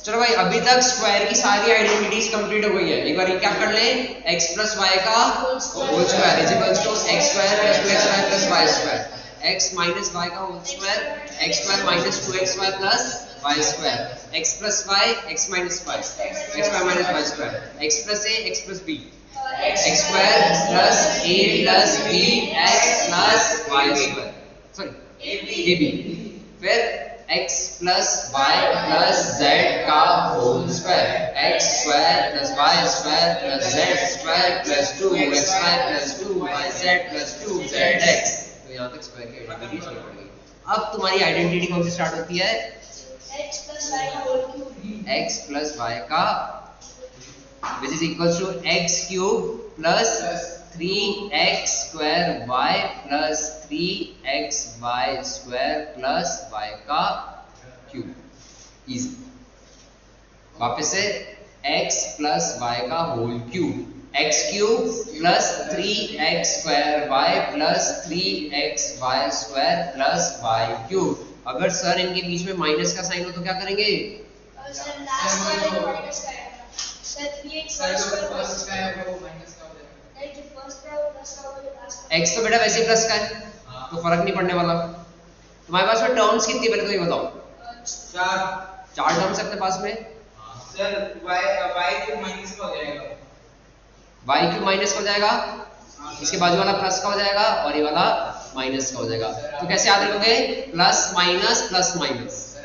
चलो भाई अभी तक स्क्वायर की सारी आइडेंटिटीज कंप्लीट हो गई है। एक बार रिकैप कर लें। x प्लस वाई का whole square is equals to x square plus 2xy plus y square, x minus y का whole square x square minus 2xy plus y square, x plus y x minus y x square minus y square, x plus a x plus b x square plus a plus b x plus y square, sorry ab, फिर x plus y plus z का whole square, x square plus y square plus z square plus 2xy plus 2yz plus 2zx। तो यहाँ तक square की identities निकल गई। अब तुम्हारी आइडेंटिटी कौन सी स्टार्ट होती है? x plus y का whole cube, x plus y का which is equals to x cube plus 3x square y plus 3xy square plus y का क्यूब। इजी। वापस से x प्लस y का whole cube, x cube plus 3x square y plus 3xy square plus y cube. अगर sir इनके बीच में minus का sign हो तो क्या करेंगे? सर लास्ट वाले को माइनस का आएगा, सर 3x फर्स्ट का है वो माइनस का हो जाएगा, नहीं जो फर्स्ट का है वो प्लस का होगा, लास्ट x तो बेटा वैसे ही प्लस का है तो फर्क नहीं पड़ने वाला। तुम्हारे पास में टर्म्स कितनी पहले तो ये बताओ? चार टर्म्स अपने पास में। सर y क्यूब माइनस का हो जाएगा, y क्यूब माइनस का हो जाएगा, इसके बाजू वाला प्लस का हो जाएगा और ये वाला माइनस का हो जाएगा। तो कैसे याद रखोगे? प्लस माइनस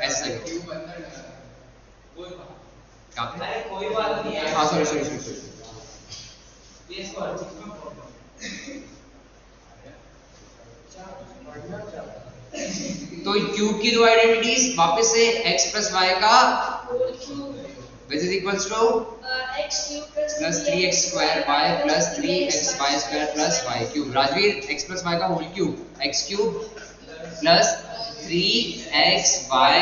ऐसा ही। क्यूब अंदर लगा कोई बात कहां पे? अरे कोई बात नहीं है। हाँ सॉरी ये इसको हर चीज में प्रॉब्लम तो क्यूब की दो आइडेंटिटीज वापस से x प्लस y का whole cube which is equals to x cube plus plus 3x square y plus 3xy square plus y cube. Rajveer x plus y का whole cube, x cube plus 3xy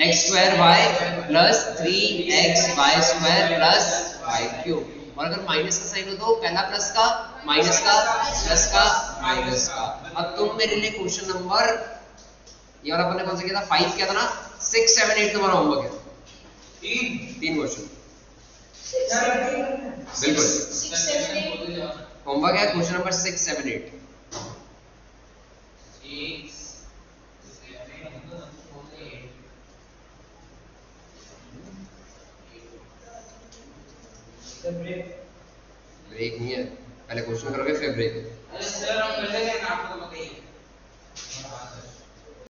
x square y plus 3xy square plus y cube. और अगर minus का sign हो तो पहला plus का, minus का, plus का, माइनस का। अब तुम मेरे लिए क्वेश्चन नंबर ये वाला अपन ने कौन सा किया था? 5 किया था ना? 6 7 8 तुम्हारा होमवर्क है। तीन क्वेश्चन बिल्कुल 6 7 8 होमवर्क है। क्वेश्चन नंबर 6 7 8 ब्रेक नहीं है, पहले क्वेश्चन करोगे फिर ब्रेक। अरे सर हम कर लेंगे ना, आपको